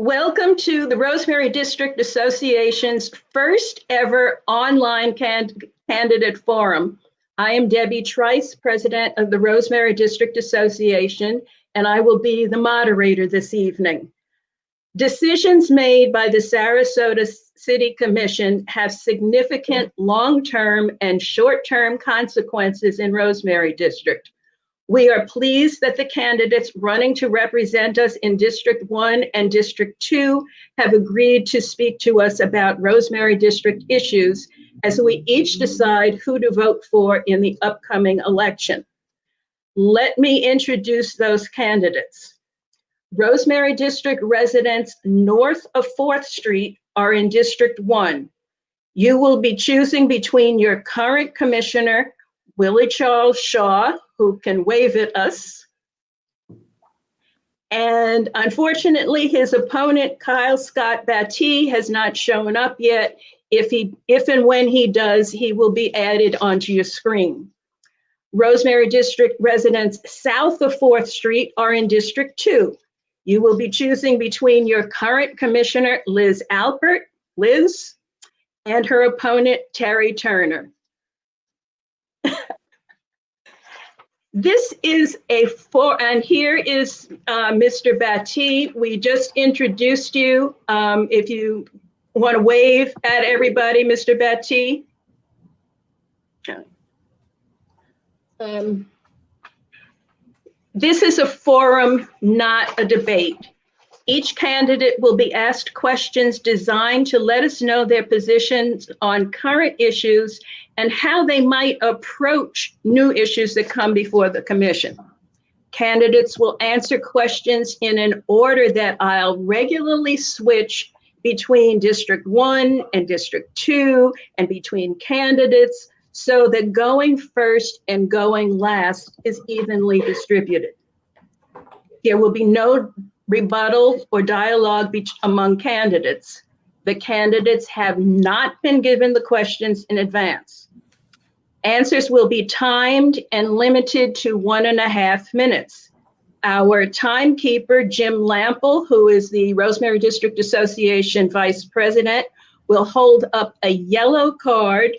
Welcome to the Rosemary District Association's first ever online candidate forum. I am Debbie Trice, president of the Rosemary District Association, and I will be the moderator this evening. Decisions made by the Sarasota City Commission have significant long-term and short-term consequences in Rosemary District. We are pleased that the candidates running to represent us in District 1 and District 2 have agreed to speak to us about Rosemary District issues as we each decide who to vote for in the upcoming election. Let me introduce those candidates. Rosemary District residents north of 4th Street are in District 1. You will be choosing between your current commissioner, Willie Charles Shaw, who can wave at us. And unfortunately, his opponent, Kyle Scott Batty, has not shown up yet. If and when he does, he will be added onto your screen. Rosemary District residents south of 4th Street are in District 2. You will be choosing between your current commissioner, Liz Alpert, and her opponent, Terry Turner. This is and here is Mr. Batty. We just introduced you. If you want to wave at everybody, Mr. Batty. This is a forum, not a debate. Each candidate will be asked questions designed to let us know their positions on current issues and how they might approach new issues that come before the commission. Candidates will answer questions in an order that I'll regularly switch between District 1 and District 2 and between candidates so that going first and going last is evenly distributed. There will be no rebuttal or dialogue among candidates. The candidates have not been given the questions in advance. Answers will be timed and limited to 1.5 minutes. Our timekeeper, Jim Lample, who is the Rosemary District Association Vice President, will hold up a yellow card,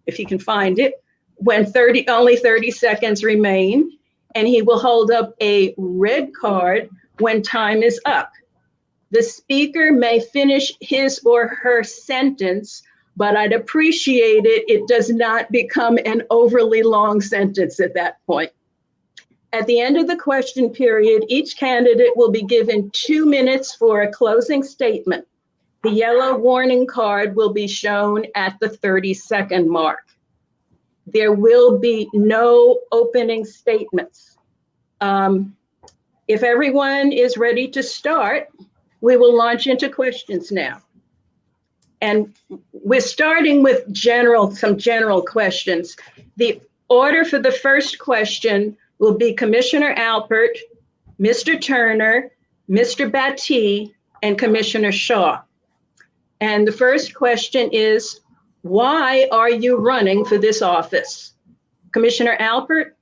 if you can find it, when only 30 seconds remain, and he will hold up a red card when time is up. The speaker may finish his or her sentence, but I'd appreciate it does not become an overly long sentence at that point. At the end of the question period, each candidate will be given 2 minutes for a closing statement. The yellow warning card will be shown at the 30-second mark. There will be no opening statements. If everyone is ready to start, we will launch into questions now. And we're starting with some general questions. The order for the first question will be Commissioner Alpert, Mr. Turner, Mr. Batty, and Commissioner Shaw. And the first question is, why are you running for this office? Commissioner Alpert?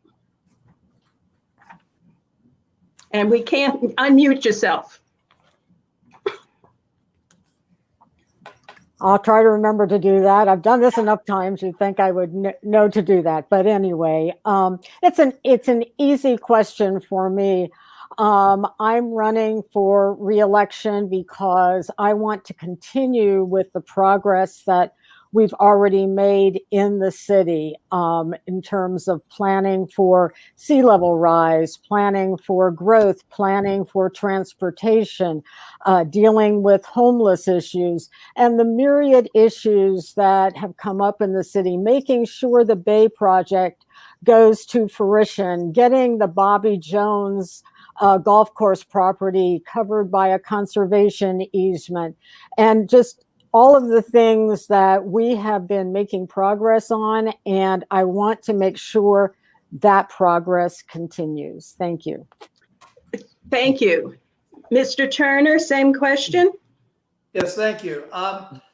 And we can't unmute yourself. I'll try to remember to do that. I've done this enough times, you'd think I would know to do that. But anyway, it's an easy question for me. I'm running for re-election because I want to continue with the progress that we've already made in the city in terms of planning for sea level rise, planning for growth, planning for transportation, dealing with homeless issues, and the myriad issues that have come up in the city, making sure the Bay Project goes to fruition, getting the Bobby Jones golf course property covered by a conservation easement, and just all of the things that we have been making progress on, and I want to make sure that progress continues. Thank you. Thank you. Mr. Turner, same question. Yes, thank you.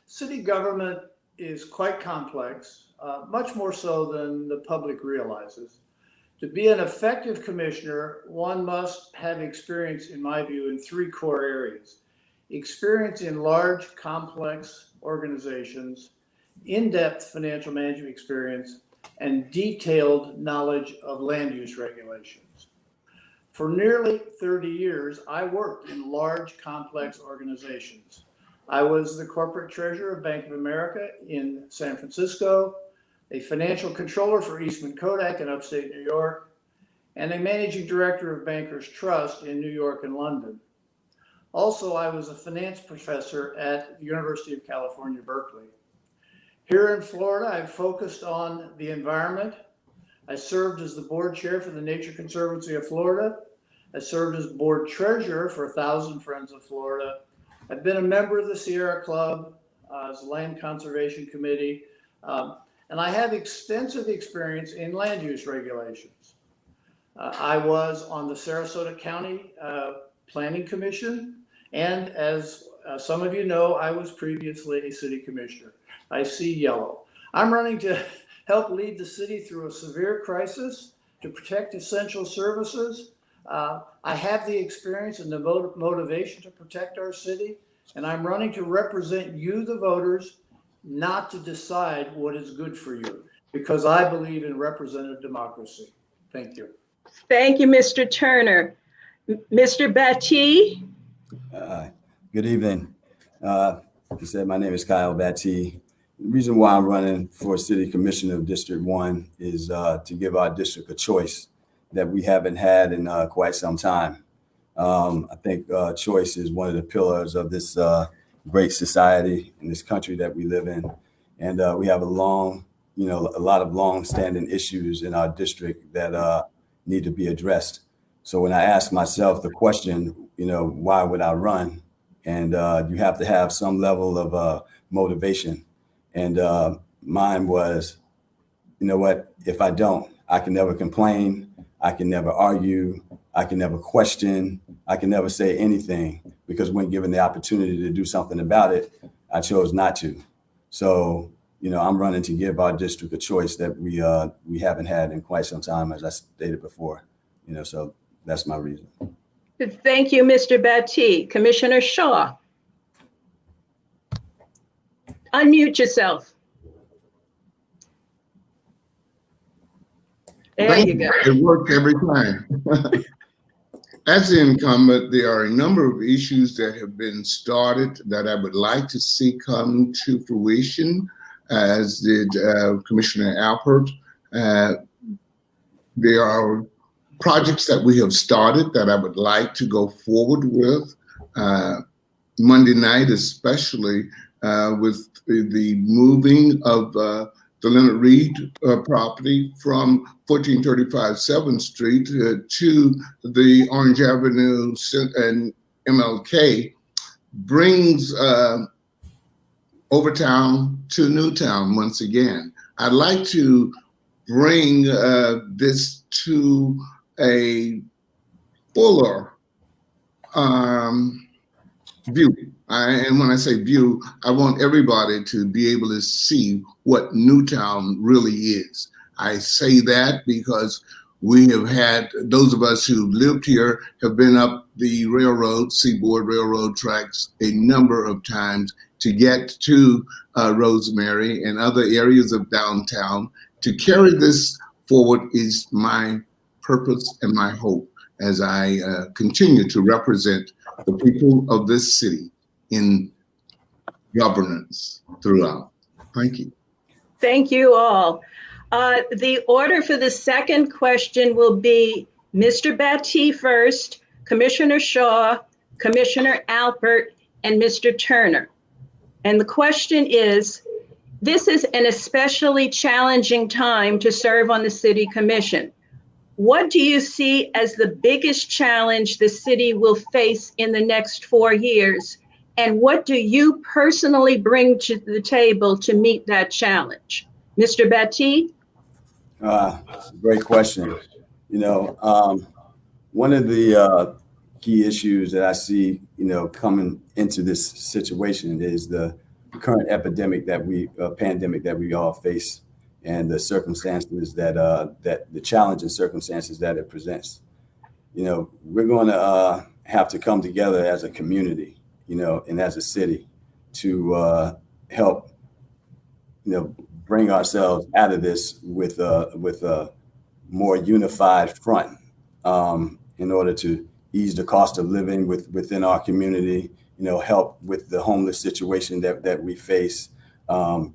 City government is quite complex, much more so than the public realizes. To be an effective commissioner, one must have experience, in my view, in 3 core areas. experience in large, complex organizations, in-depth financial management experience, and detailed knowledge of land use regulations. For nearly 30 years, I worked in large, complex organizations. I was the corporate treasurer of Bank of America in San Francisco, a financial controller for Eastman Kodak in upstate New York, and a managing director of Bankers Trust in New York and London. Also, I was a finance professor at the University of California, Berkeley. Here in Florida, I've focused on the environment. I served as the board chair for the Nature Conservancy of Florida. I served as board treasurer for 1,000 Friends of Florida. I've been a member of the Sierra Club, as Land Conservation Committee, and I have extensive experience in land use regulations. I was on the Sarasota County Planning Commission, and as some of you know, I was previously a city commissioner. I see yellow. I'm running to help lead the city through a severe crisis to protect essential services. I have the experience and the motivation to protect our city, and I'm running to represent you, the voters, not to decide what is good for you, because I believe in representative democracy. Thank you. Thank you, Mr. Turner. Mr. Batty? Good evening. Like I said, my name is Kyle Batty. The reason why I'm running for City Commissioner of District 1 is to give our district a choice that we haven't had in quite some time. I think choice is one of the pillars of this great society in this country that we live in. And we have a lot of long-standing issues in our district that need to be addressed. So when I ask myself the question, why would I run? And you have to have some level of motivation. And mine was, you know what, if I don't, I can never complain. I can never argue. I can never question. I can never say anything, because when given the opportunity to do something about it, I chose not to. So, I'm running to give our district a choice that we haven't had in quite some time, as I stated before. So that's my reason. Thank you, Mr. Batty. Commissioner Shaw? Unmute yourself. There you go. It worked every time. As the incumbent, there are a number of issues that have been started that I would like to see come to fruition, as did Commissioner Alpert. There are projects that we have started that I would like to go forward with. Monday night, especially with the moving of the Leonard Reed property from 1435 7th Street to the Orange Avenue and MLK, brings Overtown to Newtown once again. I'd like to bring this to a fuller view. And when I say view, I want everybody to be able to see what Newtown really is. I say that because we have had, those of us who lived here have been up the railroad, Seaboard Railroad tracks a number of times to get to Rosemary and other areas of downtown. To carry this forward is my purpose and my hope as I continue to represent the people of this city in governance throughout. Thank you. Thank you all. The order for the second question will be Mr. Batty first, Commissioner Shaw, Commissioner Alpert, and Mr. Turner. And the question is, this is an especially challenging time to serve on the City Commission. What do you see as the biggest challenge the city will face in the next 4 years? And what do you personally bring to the table to meet that challenge? Mr. Batty? Great question. One of the key issues that I see, coming into this situation is the current pandemic that we all face, and the circumstances that the challenging circumstances that it presents. We're going to have to come together as a community, and as a city to help, bring ourselves out of this with a more unified front in order to ease the cost of living within our community, help with the homeless situation that we face,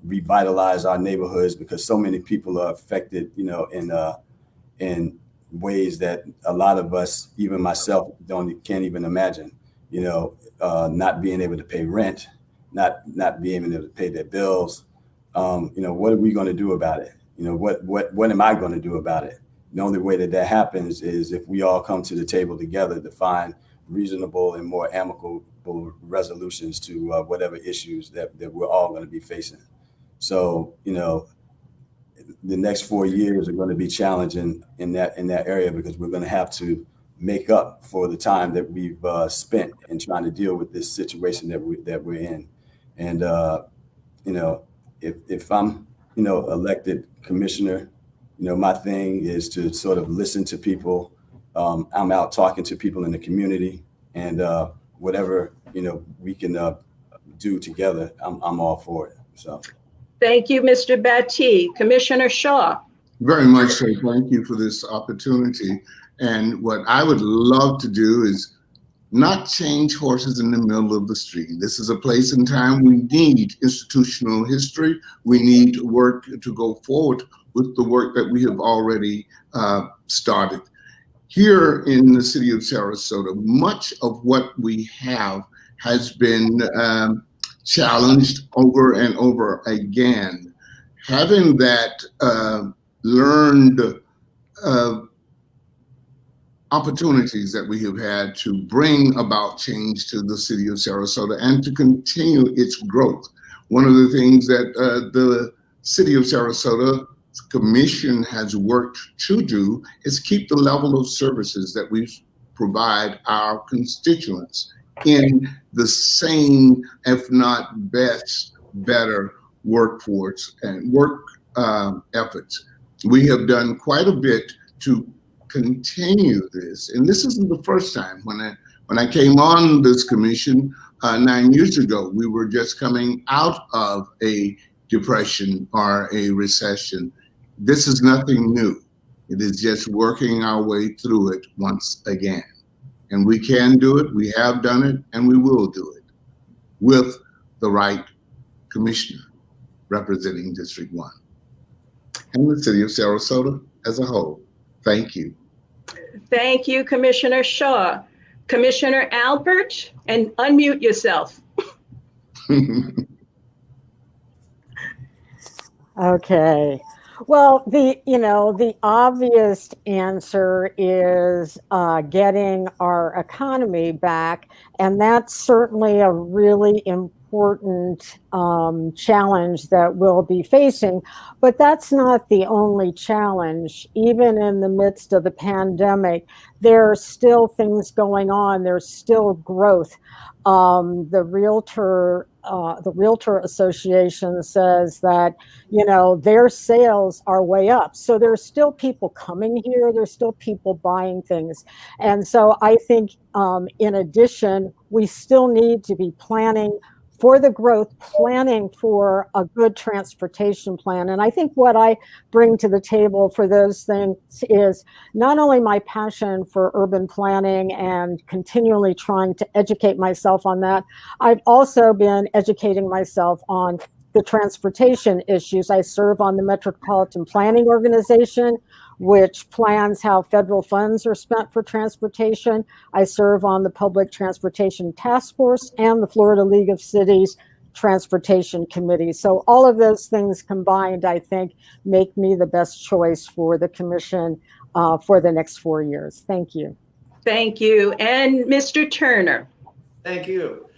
revitalize our neighborhoods, because so many people are affected, in ways that a lot of us, even myself, can't even imagine. Not being able to pay rent, not being able to pay their bills. What are we going to do about it? What am I going to do about it? The only way that happens is if we all come to the table together to find reasonable and more amicable resolutions to whatever issues that we're all going to be facing. So, the next 4 years are going to be challenging in that area, because we're going to have to make up for the time that we've spent in trying to deal with this situation that we're in. And if I'm elected commissioner, my thing is to sort of listen to people. I'm out talking to people in the community, and whatever we can do together, I'm all for it. So. Thank you, Mr. Batty. Commissioner Shaw. Very much so. Thank you for this opportunity. And what I would love to do is not change horses in the middle of the street. This is a place and time we need institutional history. We need work to go forward with the work that we have already started. Here in the city of Sarasota, much of what we have has been challenged over and over again. Having that learned opportunities that we have had to bring about change to the city of Sarasota and to continue its growth. One of the things that the city of Sarasota Commission has worked to do is keep the level of services that we provide our constituents in the same, if not better workforce and work efforts. We have done quite a bit to continue this, and this isn't the first time. When I came on this commission 9 years ago, we were just coming out of a depression or a recession. This is nothing new. It is just working our way through it once again. And we can do it, we have done it, and we will do it with the right commissioner representing District 1 and the city of Sarasota as a whole. Thank you. Thank you, Commissioner Shaw. Commissioner Albert, and unmute yourself. Okay. Well, the obvious answer is getting our economy back, and that's certainly a really important challenge that we'll be facing. But that's not the only challenge. Even in the midst of the pandemic, there are still things going on. There's still growth. The Realtor Association says that, their sales are way up. So there's still people coming here. There's still people buying things. And so I think in addition, we still need to be planning for the growth, planning for a good transportation plan. And I think what I bring to the table for those things is not only my passion for urban planning and continually trying to educate myself on that, I've also been educating myself on the transportation issues. I serve on the Metropolitan Planning Organization, which plans how federal funds are spent for transportation. I serve on the Public Transportation Task Force and the Florida League of Cities Transportation Committee. So all of those things combined, I think, make me the best choice for the commission for the next 4 years. Thank you. Thank you. And Mr. Turner. Thank you.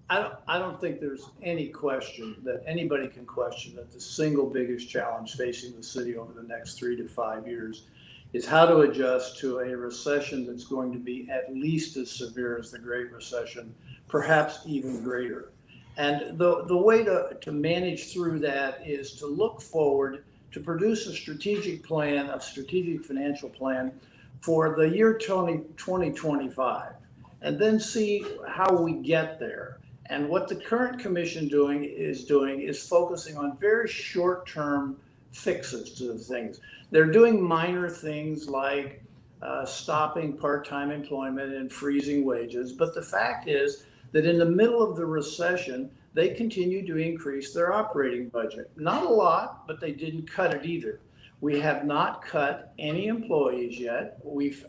I don't think there's any question that anybody can question that the single biggest challenge facing the city over the next 3 to 5 years is how to adjust to a recession that's going to be at least as severe as the Great Recession, perhaps even greater. And the way to manage through that is to look forward, to produce a strategic plan, a strategic financial plan for the year 2025. and then see how we get there. And what the current commission is focusing on very short-term fixes to the things. They're doing minor things like stopping part-time employment and freezing wages. But the fact is that in the middle of the recession, they continue to increase their operating budget. Not a lot, but they didn't cut it either. We have not cut any employees yet. We've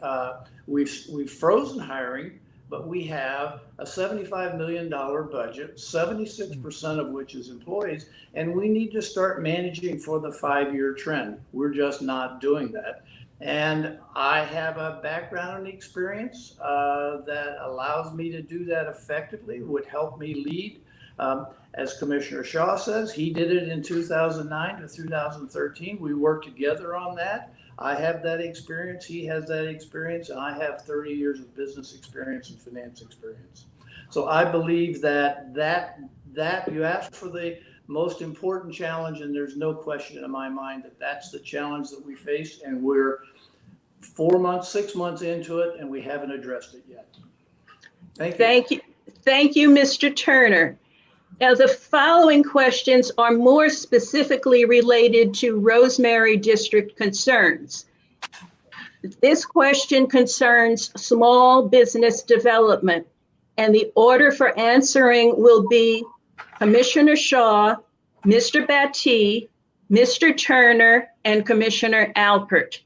frozen hiring, but we have a $75 million budget, 76% of which is employees, and we need to start managing for the 5-year trend. We're just not doing that. And I have a background and experience that allows me to do that effectively, would help me lead. As Commissioner Shaw says, he did it in 2009 to 2013. We worked together on that. I have that experience, he has that experience, and I have 30 years of business experience and finance experience. So I believe that you asked for the most important challenge, and there's no question in my mind that that's the challenge that we face, and we're 4 months, 6 months into it, and we haven't addressed it yet. Thank you. Thank you, Mr. Turner. Now, the following questions are more specifically related to Rosemary District concerns. This question concerns small business development, and the order for answering will be Commissioner Shaw, Mr. Batty, Mr. Turner, and Commissioner Alpert.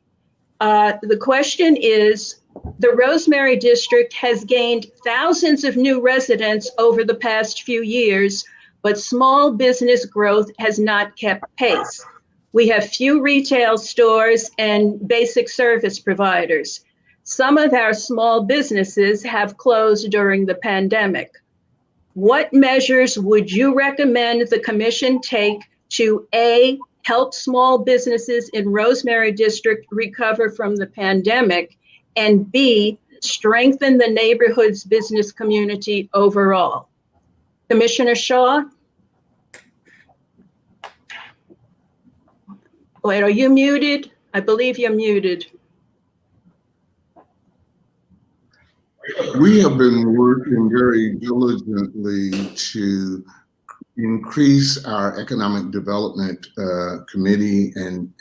The question is, the Rosemary District has gained thousands of new residents over the past few years, but small business growth has not kept pace. We have few retail stores and basic service providers. Some of our small businesses have closed during the pandemic. What measures would you recommend the commission take to A, help small businesses in Rosemary District recover from the pandemic, and B, strengthen the neighborhood's business community overall? Commissioner Shaw? Wait, are you muted? I believe you're muted. We have been working very diligently to increase our economic development committee and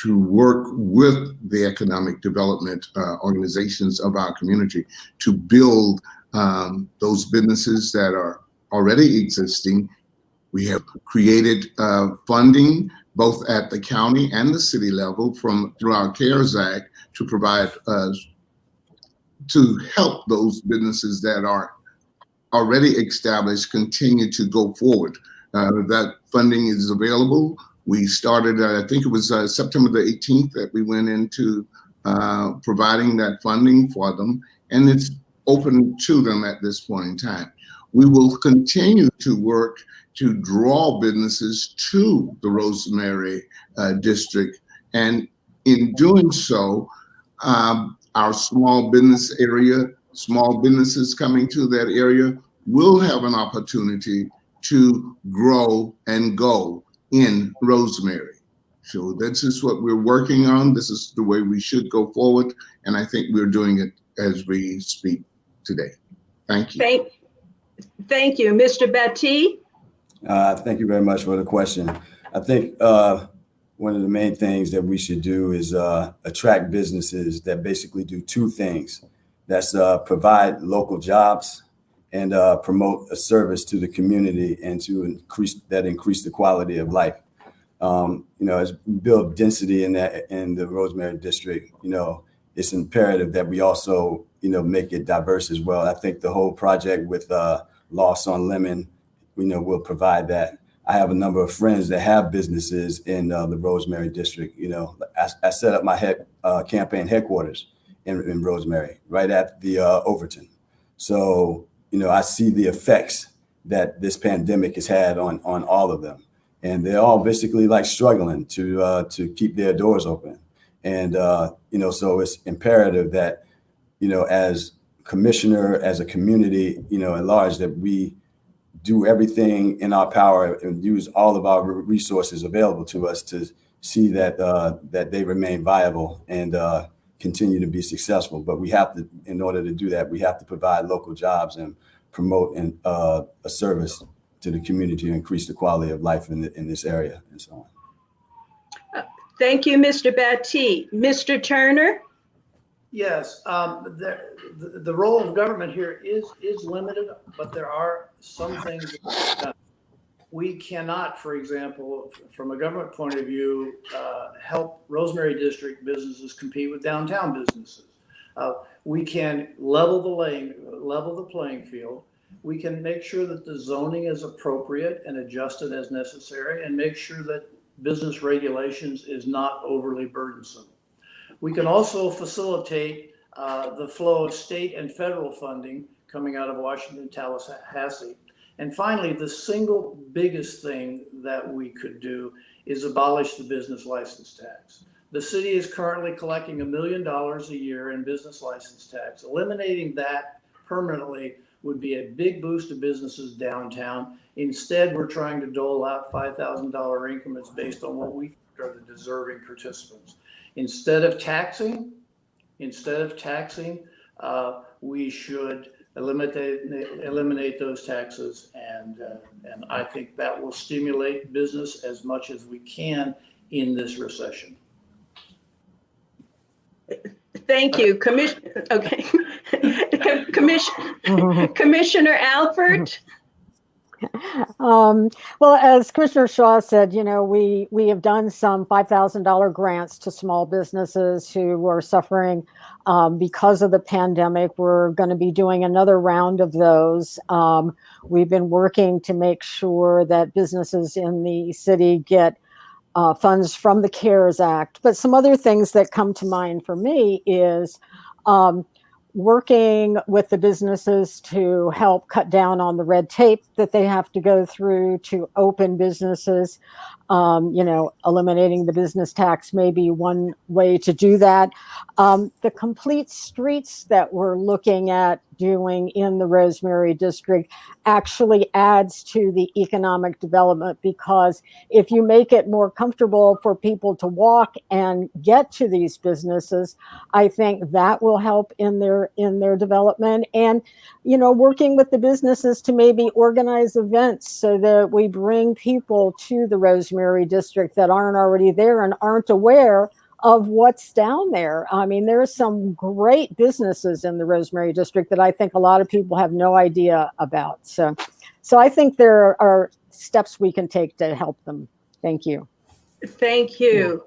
to work with the economic development organizations of our community to build those businesses that are already existing. We have created funding both at the county and the city level through our CARES Act to provide to help those businesses that are already established continue to go forward. That funding is available. We started, I think it was September the 18th that we went into providing that funding for them, and it's open to them at this point in time. We will continue to work to draw businesses to the Rosemary District, and in doing so, our small business area, small businesses coming to that area will have an opportunity to grow and go in Rosemary. So this is what we're working on. This is the way we should go forward. And I think we're doing it as we speak today. Thank you. Thank you. Mr. Batty? Thank you very much for the question. I think one of the main things that we should do is attract businesses that basically do two things. That's provide local jobs and promote a service to the community and to increase the quality of life. As we build density in the Rosemary District, it's imperative that we also, make it diverse as well. I think the whole project with Loss on Lemon, will provide that. I have a number of friends that have businesses in the Rosemary District. I set up my campaign headquarters in Rosemary, right at the Overton. So, I see the effects that this pandemic has had on all of them. And they're all basically like struggling to keep their doors open. And, so it's imperative that, as commissioner, as a community, at large, that we do everything in our power and use all of our resources available to us to see that that they remain viable and continue to be successful. But we have to, in order to do that, we have to provide local jobs and promote a service to the community to increase the quality of life in this area and so on. Thank you, Mr. Batty. Mr. Turner? Yes, the role of government here is limited, but there are some things that can be done. We cannot, for example, from a government point of view, help Rosemary District businesses compete with downtown businesses. We can level the playing field. We can make sure that the zoning is appropriate and adjusted as necessary, and make sure that business regulations is not overly burdensome. We can also facilitate the flow of state and federal funding coming out of Washington, Tallahassee. And finally, the single biggest thing that we could do is abolish the business license tax. The city is currently collecting $1 million a year in business license tax. Eliminating that permanently would be a big boost to businesses downtown. Instead, we're trying to dole out $5,000 increments based on what we think are the deserving participants. Instead of taxing, we should eliminate those taxes, and I think that will stimulate business as much as we can in this recession. Thank you, Commissioner. Okay, Commissioner Alpert. Well, as Commissioner Shaw said, we have done some $5,000 grants to small businesses who were suffering because of the pandemic. We're going to be doing another round of those. We've been working to make sure that businesses in the city get funds from the CARES Act. But some other things that come to mind for me is working with the businesses to help cut down on the red tape that they have to go through to open businesses. Eliminating the business tax may be one way to do that. The complete streets that we're looking at doing in the Rosemary District actually adds to the economic development, because if you make it more comfortable for people to walk and get to these businesses, I think that will help in their development. And working with the businesses to maybe organize events so that we bring people to the Rosemary District that aren't already there and aren't aware of what's down there. I mean, there are some great businesses in the Rosemary District that I think a lot of people have no idea about. So I think there are steps we can take to help them. Thank you. Thank you.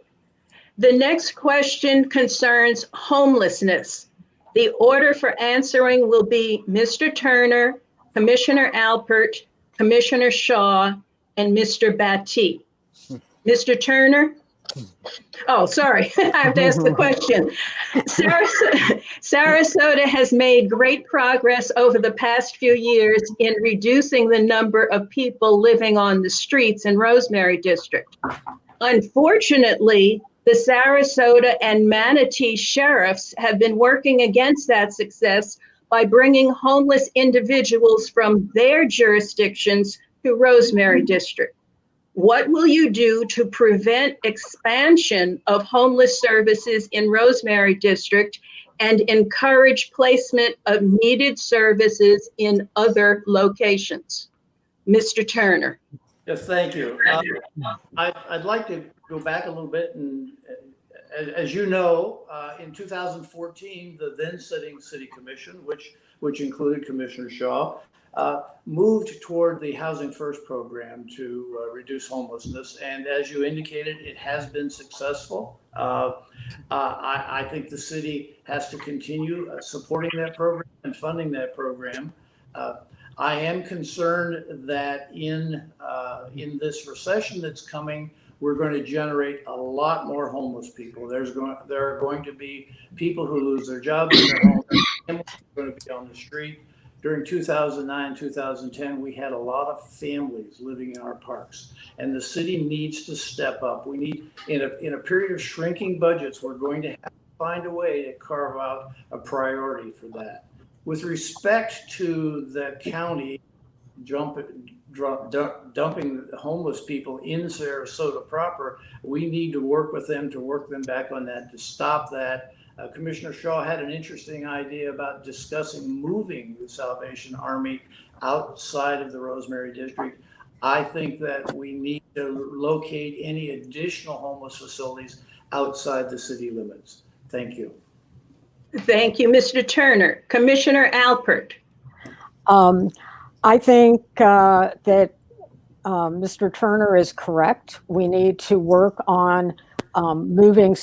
The next question concerns homelessness. The order for answering will be Mr. Turner, Commissioner Alpert, Commissioner Shaw, and Mr. Batty. Mr. Turner? Oh, sorry, I have to ask the question. Sarasota has made great progress over the past few years in reducing the number of people living on the streets in Rosemary District. Unfortunately, the Sarasota and Manatee sheriffs have been working against that success by bringing homeless individuals from their jurisdictions to Rosemary District. What will you do to prevent expansion of homeless services in Rosemary District and encourage placement of needed services in other locations? Mr. Turner. Yes, thank you. I'd like to go back a little bit, and as you know, in 2014, the then sitting city commission, which included Commissioner Shaw, moved toward the Housing First program to reduce homelessness. And as you indicated, it has been successful. I think the city has to continue supporting that program and funding that program. I am concerned that in this recession that's coming, we're going to generate a lot more homeless people. There are going to be people who lose their jobs in their homes, families are going to be on the street. During 2009, 2010, we had a lot of families living in our parks, and the city needs to step up. We need, in a period of shrinking budgets, we're going to have to find a way to carve out a priority for that. With respect to the county dumping homeless people in Sarasota proper, we need to work with them to work them back on that, to stop that. Commissioner Shaw had an interesting idea about discussing moving the Salvation Army outside of the Rosemary District. I think that we need to locate any additional homeless facilities outside the city limits. Thank you. Thank you, Mr. Turner. Commissioner Alpert. I think that Mr. Turner is correct. We need to work on moving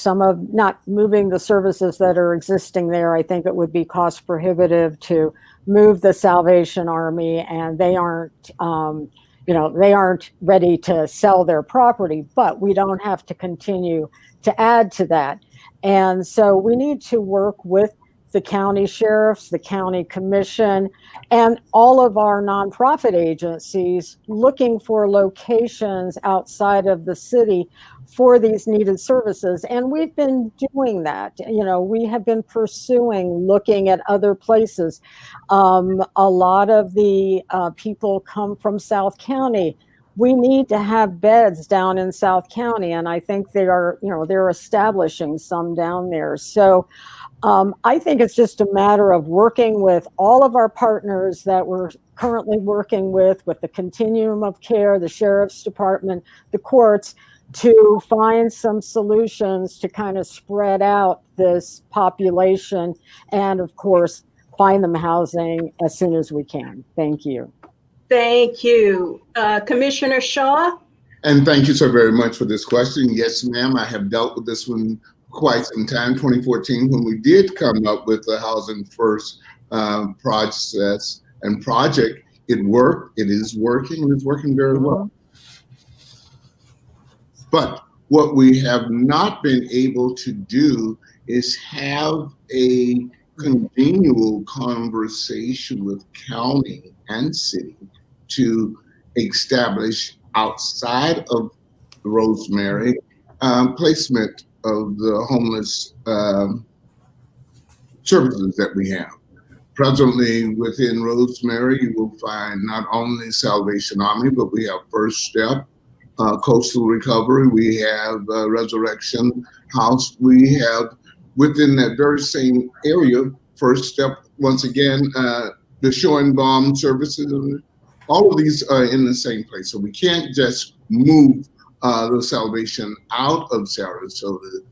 not moving the services that are existing there. I think it would be cost prohibitive to move the Salvation Army, and they aren't, they aren't ready to sell their property, but we don't have to continue to add to that. And so we need to work with the county sheriffs, the county commission, and all of our nonprofit agencies looking for locations outside of the city for these needed services. And we've been doing that. We have been looking at other places. A lot of the people come from South County. We need to have beds down in South County, and I think they're establishing some down there. So I think it's just a matter of working with all of our partners that we're currently working with the continuum of care, the sheriff's department, the courts, to find some solutions to kind of spread out this population and, of course, find them housing as soon as we can. Thank you. Thank you. Commissioner Shaw? And thank you so very much for this question. Yes, ma'am, I have dealt with this one quite some time, 2014, when we did come up with the Housing First process and project. It worked, it is working, and it's working very well. But what we have not been able to do is have a continual conversation with county and city to establish outside of Rosemary placement of the homeless services that we have. Presently within Rosemary, you will find not only Salvation Army, but we have First Step, Coastal Recovery, we have Resurrection House, we have within that very same area, First Step, once again, the Schoenbaum services, all of these are in the same place. So we can't just move the Salvation out of Sarasota,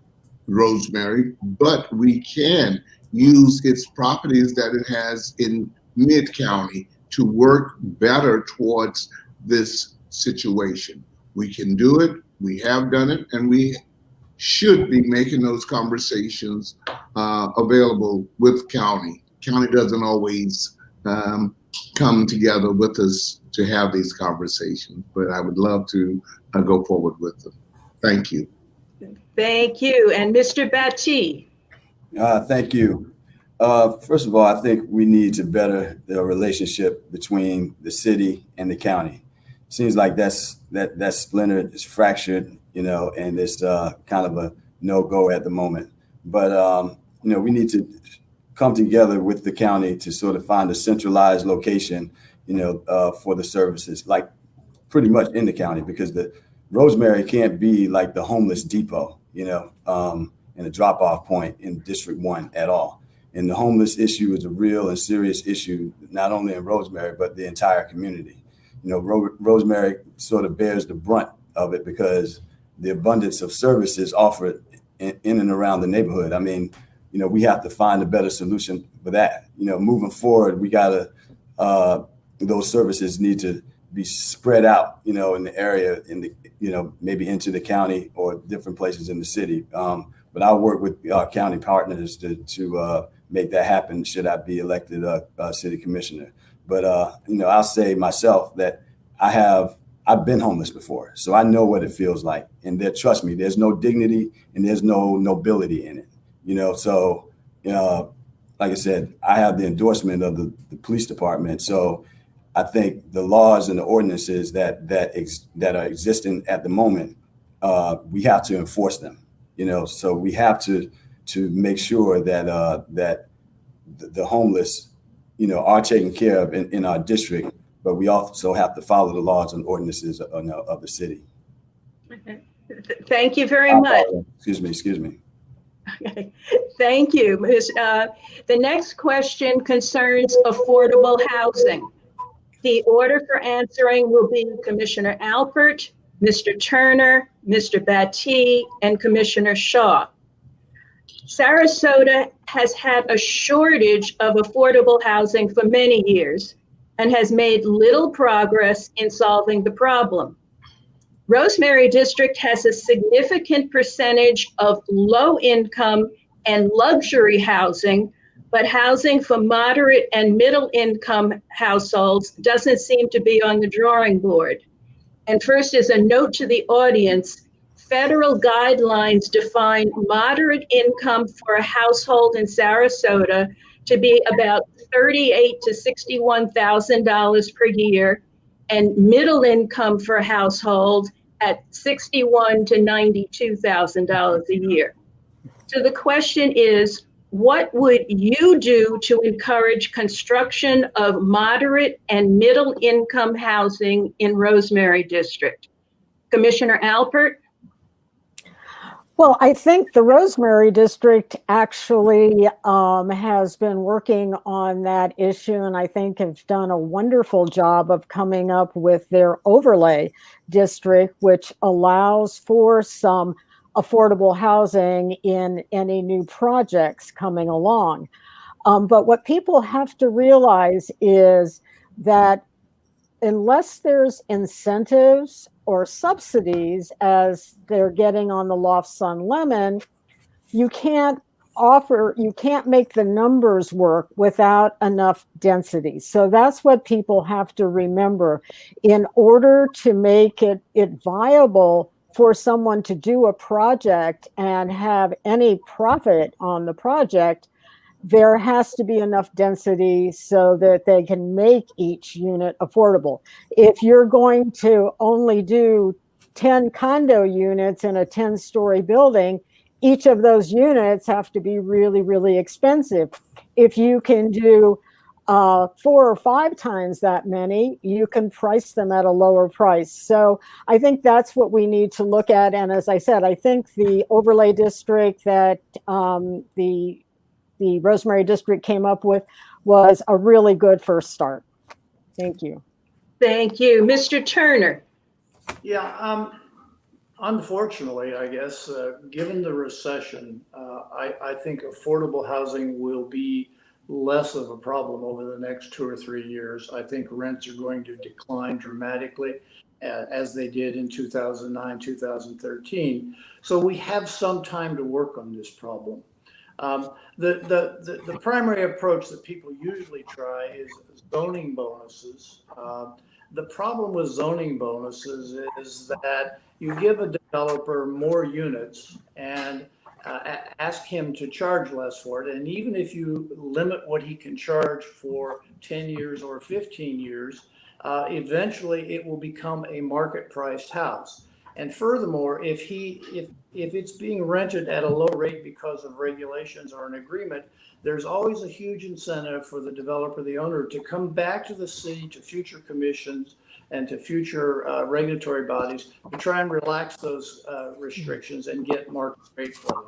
Rosemary, but we can use its properties that it has in Mid-County to work better towards this situation. We can do it, we have done it, and we should be making those conversations available with county. County doesn't always come together with us to have these conversations, but I would love to go forward with them. Thank you. Thank you. And Mr. Batty? Thank you. First of all, I think we need to better the relationship between the city and the county. Seems like that's splintered, it's fractured, and it's kind of a no-go at the moment. But, we need to come together with the county to sort of find a centralized location, for the services, like pretty much in the county, because the Rosemary can't be like the homeless depot, and a drop-off point in District 1 at all. And the homeless issue is a real and serious issue, not only in Rosemary, but the entire community. Rosemary sort of bears the brunt of it because the abundance of services offered in and around the neighborhood. I mean, we have to find a better solution for that. Moving forward, we gotta, those services need to be spread out, in the area, maybe into the county or different places in the city. But I'll work with our county partners to make that happen should I be elected city commissioner. But, I'll say myself that I've been homeless before, so I know what it feels like. And trust me, there's no dignity and there's no nobility in it, so, like I said, I have the endorsement of the police department. So I think the laws and the ordinances that are existing at the moment, we have to enforce them, so we have to make sure that that the homeless, are taken care of in our district, but we also have to follow the laws and ordinances of the city. Thank you very much. Excuse me. Okay. Thank you. The next question concerns affordable housing. The order for answering will be Commissioner Alpert, Mr. Turner, Mr. Batty, and Commissioner Shaw. Sarasota has had a shortage of affordable housing for many years and has made little progress in solving the problem. Rosemary District has a significant percentage of low-income and luxury housing, but housing for moderate and middle-income households doesn't seem to be on the drawing board. And first, as a note to the audience, federal guidelines define moderate income for a household in Sarasota to be about $38,000 to $61,000 per year, and middle income for a household at $61,000 to $92,000 a year. So the question is, what would you do to encourage construction of moderate and middle income housing in Rosemary District? Commissioner Alpert? Well, I think the Rosemary District actually has been working on that issue, and I think have done a wonderful job of coming up with their overlay district, which allows for some affordable housing in any new projects coming along. But what people have to realize is that unless there's incentives or subsidies as they're getting on the Loft Sun Lemon, you can't make the numbers work without enough density. So that's what people have to remember. In order to make it viable for someone to do a project and have any profit on the project, there has to be enough density so that they can make each unit affordable. If you're going to only do 10 condo units in a 10-story building, each of those units have to be really, really expensive. If you can do 4 or 5 times that many, you can price them at a lower price. So I think that's what we need to look at. And as I said, I think the overlay district that the Rosemary District came up with was a really good first start. Thank you. Thank you. Mr. Turner? Yeah, unfortunately, I guess, given the recession, I think affordable housing will be less of a problem over the next 2 or 3 years. I think rents are going to decline dramatically as they did in 2009, 2013. So we have some time to work on this problem. The primary approach that people usually try is zoning bonuses. The problem with zoning bonuses is that you give a developer more units and ask him to charge less for it. And even if you limit what he can charge for 10 years or 15 years, eventually it will become a market priced house. And furthermore, if it's being rented at a low rate because of regulations or an agreement, there's always a huge incentive for the developer, the owner, to come back to the city, to future commissions and to future regulatory bodies to try and relax those restrictions and get market rate for them.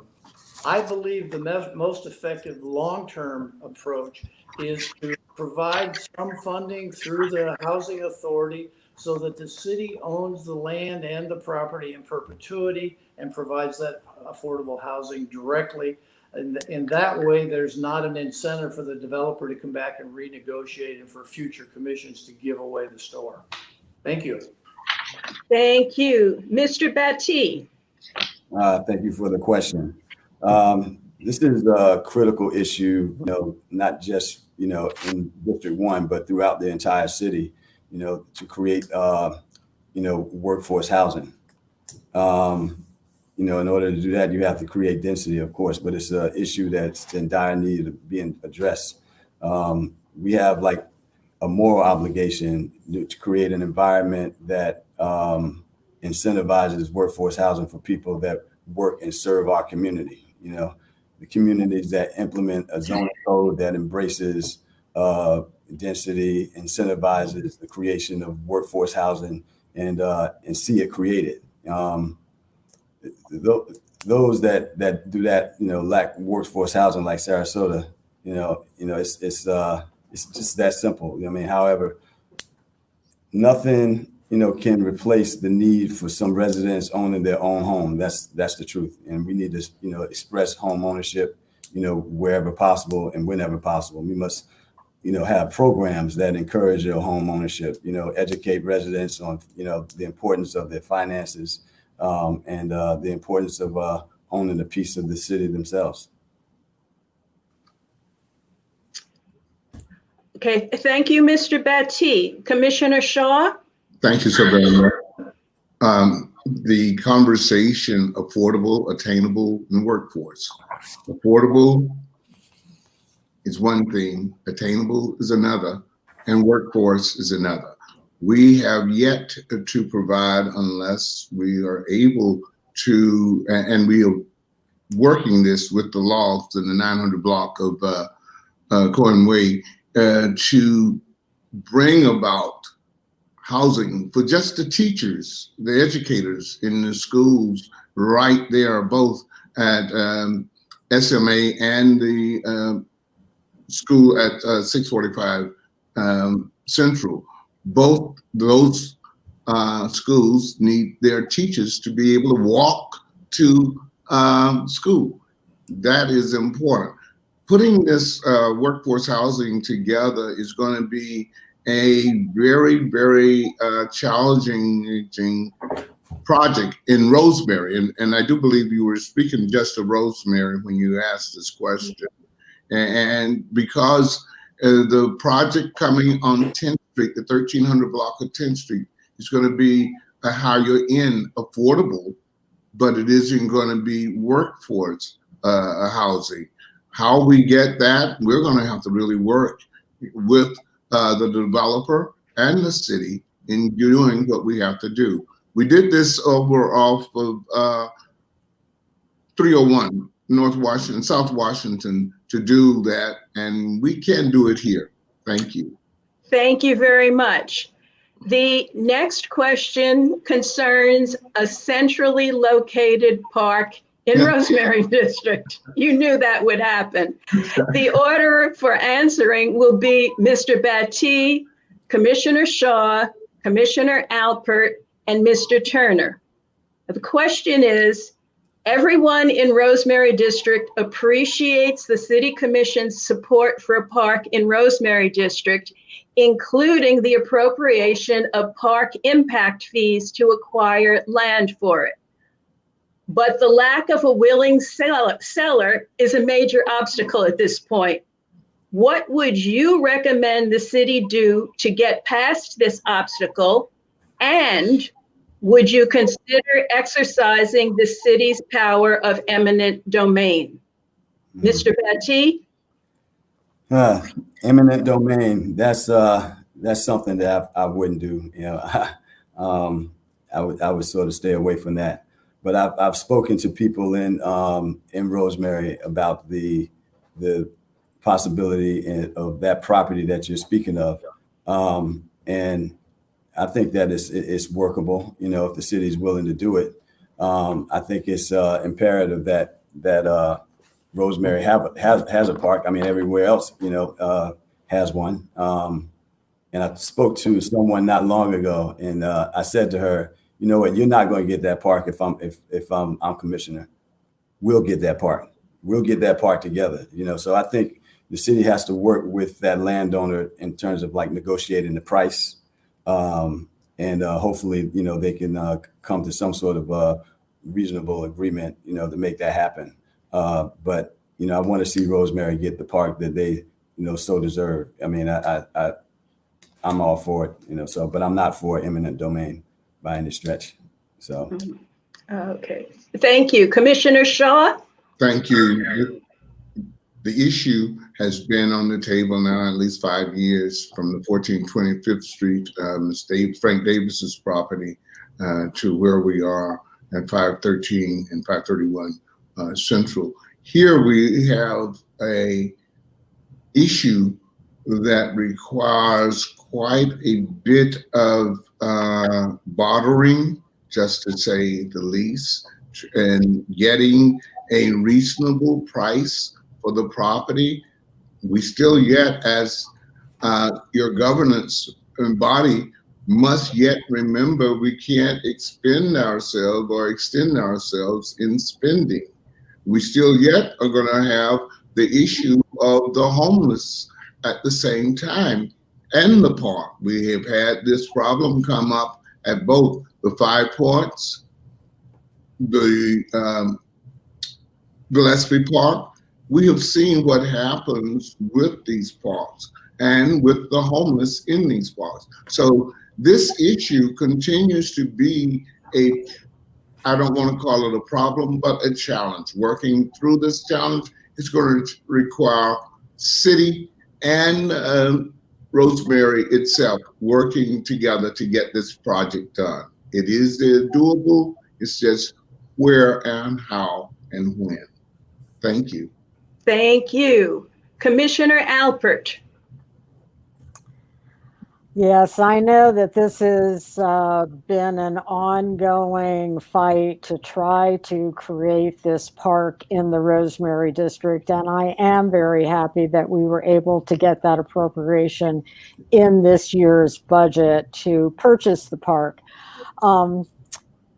I believe the most effective long-term approach is to provide some funding through the housing authority so that the city owns the land and the property in perpetuity and provides that affordable housing directly. And in that way, there's not an incentive for the developer to come back and renegotiate and for future commissions to give away the store. Thank you. Thank you. Mr. Batty? Thank you for the question. This is a critical issue, not just, in District 1, but throughout the entire city, to create, workforce housing. In order to do that, you have to create density, of course, but it's an issue that's in dire need of being addressed. We have like a moral obligation to create an environment that incentivizes workforce housing for people that work and serve our community. The communities that implement a zoning code that embraces density, incentivizes the creation of workforce housing, and see it created. those that do that, lack workforce housing like Sarasota, it's just that simple. However, nothing, can replace the need for some residents owning their own home. That's the truth. And we need to, express home ownership, wherever possible and whenever possible. We must, have programs that encourage your home ownership, educate residents on, the importance of their finances, and the importance of owning a piece of the city themselves. Okay, thank you, Mr. Batty. Commissioner Shaw? Thank you so very much. The conversation, affordable, attainable, and workforce. Affordable is one thing, attainable is another, and workforce is another. We have yet to provide, unless we are able to, and we are working this with the lofts in the 900 block of Cohen Way, to bring about housing for just the teachers, the educators in the schools right there, both at SMA and the school at 645 Central. Both those schools need their teachers to be able to walk to school. That is important. Putting this workforce housing together is going to be a very, very challenging project in Rosemary. And I do believe you were speaking just to Rosemary when you asked this question. And because the project coming on 10th Street, the 1300 block of 10th Street, is going to be a higher end affordable, but it isn't going to be workforce housing. How we get that, we're going to have to really work with the developer and the city in doing what we have to do. We did this over off of 301 North Washington, South Washington to do that, and we can do it here. Thank you. Thank you very much. The next question concerns a centrally located park in Rosemary District. You knew that would happen. The order for answering will be Mr. Batty, Commissioner Shaw, Commissioner Alpert, and Mr. Turner. The question is, everyone in Rosemary District appreciates the City Commission's support for a park in Rosemary District, including the appropriation of park impact fees to acquire land for it. But the lack of a willing seller is a major obstacle at this point. What would you recommend the city do to get past this obstacle? And would you consider exercising the city's power of eminent domain? Mr. Batty? Eminent domain, that's something that I wouldn't do. I would sort of stay away from that. But I've spoken to people in Rosemary about the possibility of that property that you're speaking of, and I think that it's workable. If the city is willing to do it, I think it's imperative that Rosemary has a park. I mean, everywhere else, has one. And I spoke to someone not long ago, and I said to her, you know what? You're not going to get that park if I'm commissioner. We'll get that park. We'll get that park together. So I think the city has to work with that landowner in terms of like negotiating the price, and hopefully they can come to some sort of reasonable agreement to make that happen. But I want to see Rosemary get the park that they so deserve. I mean, I'm all for it. But I'm not for eminent domain by any stretch. So. Okay. Thank you. Commissioner Shaw? Thank you. The issue has been on the table now at least 5 years, from the 1425th Street, Frank Davis's property, to where we are at 513 and 531 Central. Here we have a issue that requires quite a bit of bartering, just to say the least. and getting a reasonable price for the property. We still yet, as your governance body, must yet remember we can't expend ourselves or extend ourselves in spending. We still yet are going to have the issue of the homeless at the same time, and the park. We have had this problem come up at both the 5 Points, the Gillespie Park. We have seen what happens with these parks and with the homeless in these parks. So this issue continues to be I don't want to call it a problem, but a challenge. Working through this challenge is going to require city and Rosemary itself working together to get this project done. It is doable. It's just where and how and when. Thank you. Thank you. Commissioner Alpert. Yes, I know that this has been an ongoing fight to try to create this park in the Rosemary District, and I am very happy that we were able to get that appropriation in this year's budget to purchase the park.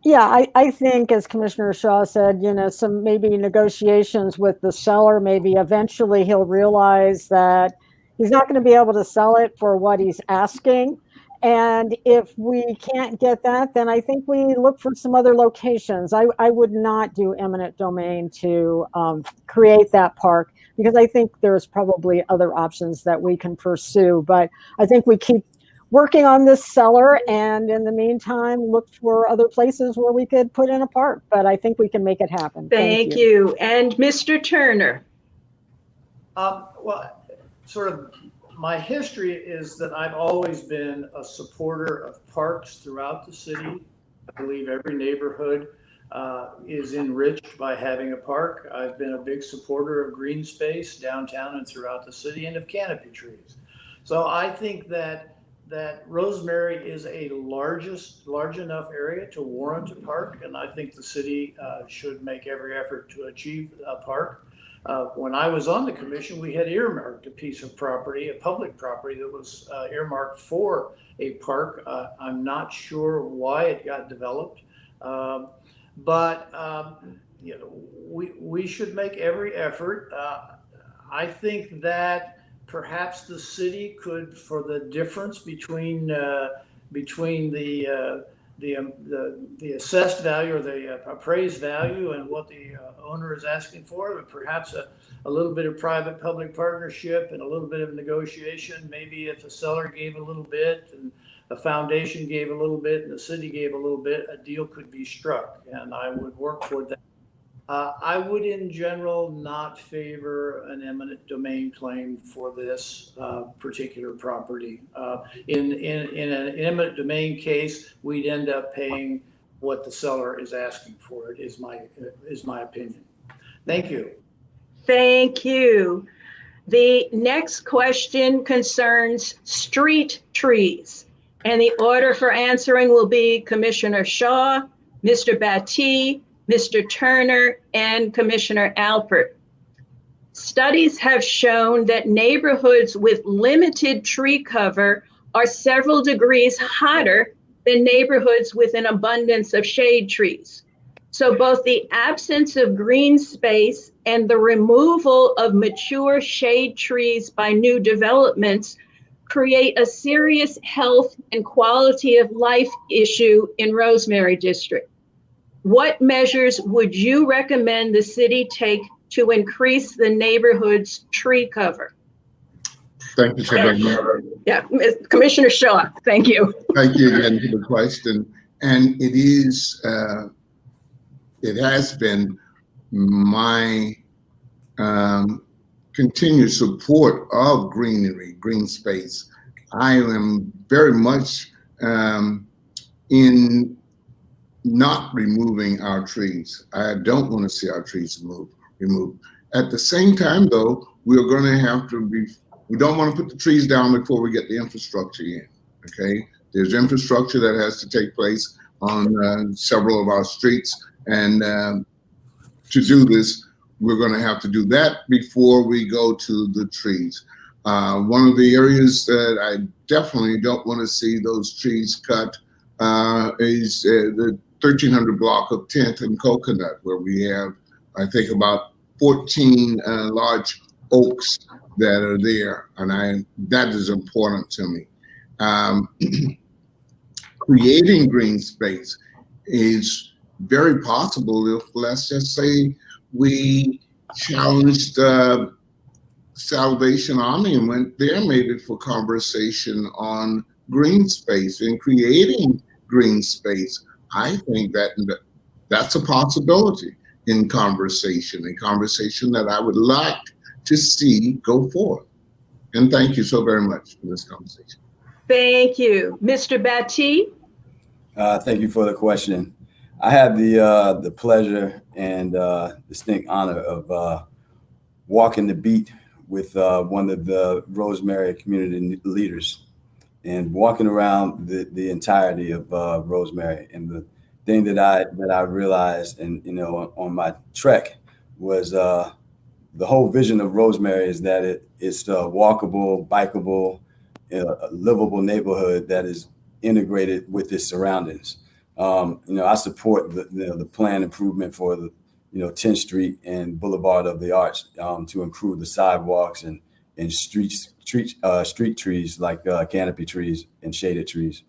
Yeah, I think, as Commissioner Shaw said, some maybe negotiations with the seller, maybe eventually he'll realize that he's not going to be able to sell it for what he's asking. And if we can't get that, then I think we look for some other locations. I would not do eminent domain to create that park, because I think there's probably other options that we can pursue. But I think we keep working on this seller, and in the meantime, look for other places where we could put in a park. But I think we can make it happen. Thank you. And Mr. Turner. Well, sort of my history is that I've always been a supporter of parks throughout the city. I believe every neighborhood is enriched by having a park. I've been a big supporter of green space downtown and throughout the city, and of canopy trees. So I think that Rosemary is a large enough area to warrant a park, and I think the city should make every effort to achieve a park. When I was on the commission, we had earmarked a piece of property, a public property that was earmarked for a park. I'm not sure why it got developed, but we should make every effort. I think that perhaps the city could, for the difference between the assessed value or the appraised value and what the owner is asking for, but perhaps a little bit of private-public partnership and a little bit of negotiation. Maybe if the seller gave a little bit and the foundation gave a little bit and the city gave a little bit, a deal could be struck, and I would work toward that. I would, in general, not favor an eminent domain claim for this particular property. In an eminent domain case, we'd end up paying what the seller is asking for. It is my opinion. Thank you. Thank you. The next question concerns street trees, and the order for answering will be Commissioner Shaw, Mr. Batty, Mr. Turner, and Commissioner Alpert. Studies have shown that neighborhoods with limited tree cover are several degrees hotter than neighborhoods with an abundance of shade trees. So both the absence of green space and the removal of mature shade trees by new developments create a serious health and quality of life issue in Rosemary District. What measures would you recommend the city take to increase the neighborhood's tree cover? Thank you so very much. Yeah, Commissioner Shaw, thank you. Thank you again for the question. And it has been my continued support of greenery, green space. I am very much in not removing our trees. I don't want to see our trees removed. At the same time, though, we're going to have to we don't want to put the trees down before we get the infrastructure in, okay? There's infrastructure that has to take place on several of our streets. And to do this, we're going to have to do that before we go to the trees. One of the areas that I definitely don't want to see those trees cut is the 1300 block of 10th and Coconut, where we have, I think, about 14 large oaks that are there, and that is important to me. Creating green space is very possible if, let's just say, we challenged Salvation Army and went there maybe for conversation on green space and creating green space. I think that's a possibility in conversation, a conversation that I would like to see go forward. And thank you so very much for this conversation. Thank you. Mr. Batty? Thank you for the question. I had the pleasure and distinct honor of walking the beat with one of the Rosemary community leaders and walking around the entirety of Rosemary. And the thing that I realized, and on my trek, was the whole vision of Rosemary is that it's a walkable, bikeable, a livable neighborhood that is integrated with its surroundings. I support the plan improvement for the 10th Street and Boulevard of the Arts to improve the sidewalks and street trees like canopy trees and shaded trees.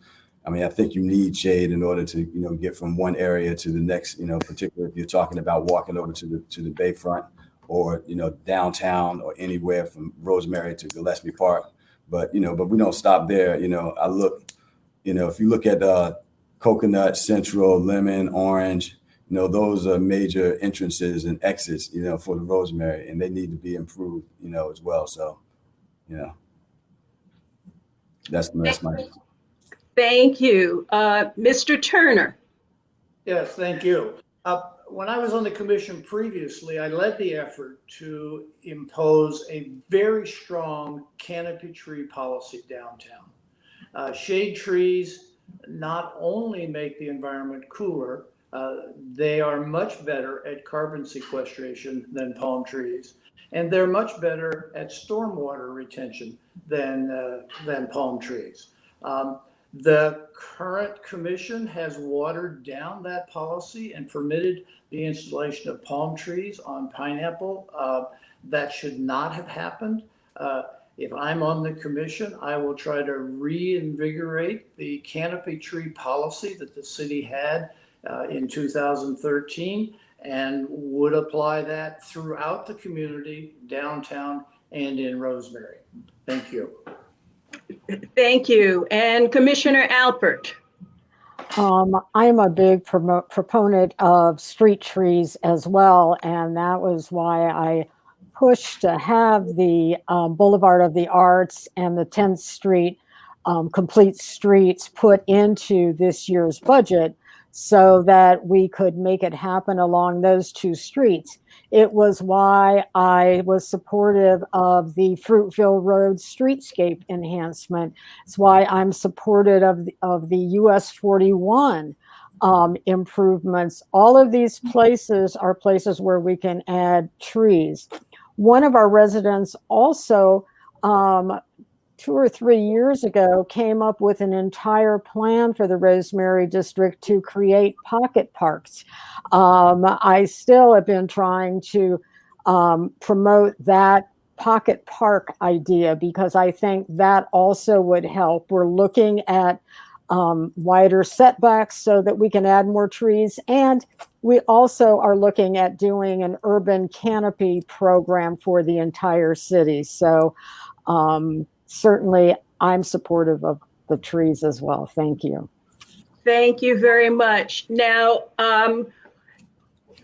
I mean, I think you need shade in order to get from one area to the next. Particularly if you're talking about walking over to the Bayfront or downtown or anywhere from Rosemary to Gillespie Park. But we don't stop there. I look, if you look at Coconut, Central, Lemon, Orange, those are major entrances and exits, for the Rosemary, and they need to be improved, as well. So, that's my. Thank you. Mr. Turner. Yes, thank you. When I was on the commission previously, I led the effort to impose a very strong canopy tree policy downtown. Shade trees not only make the environment cooler, they are much better at carbon sequestration than palm trees, and they're much better at stormwater retention than palm trees. The current commission has watered down that policy and permitted the installation of palm trees on Pineapple. That should not have happened. If I'm on the commission, I will try to reinvigorate the canopy tree policy that the city had in 2013 and would apply that throughout the community, downtown and in Rosemary. Thank you. Thank you. And Commissioner Alpert. I'm a big proponent of street trees as well, and that was why I pushed to have the Boulevard of the Arts and the 10th Street complete streets put into this year's budget so that we could make it happen along those two streets. It was why I was supportive of the Fruitville Road streetscape enhancement. It's why I'm supportive of the US 41 improvements. All of these places are places where we can add trees. One of our residents also 2 or 3 years ago came up with an entire plan for the Rosemary District to create pocket parks. I still have been trying to promote that pocket park idea because I think that also would help. We're looking at wider setbacks so that we can add more trees, and we also are looking at doing an urban canopy program for the entire city. So certainly I'm supportive of the trees as well. Thank you. Thank you very much. Now,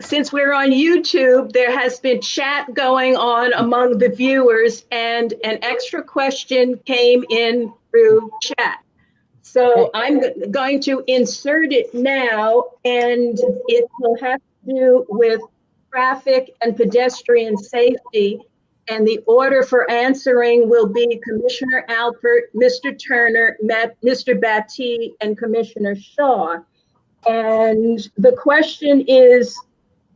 since we're on YouTube, there has been chat going on among the viewers, and an extra question came in through chat. So I'm going to insert it now, and it will have to do with traffic and pedestrian safety. And the order for answering will be Commissioner Alpert, Mr. Turner, Mr. Batty, and Commissioner Shaw. And the question is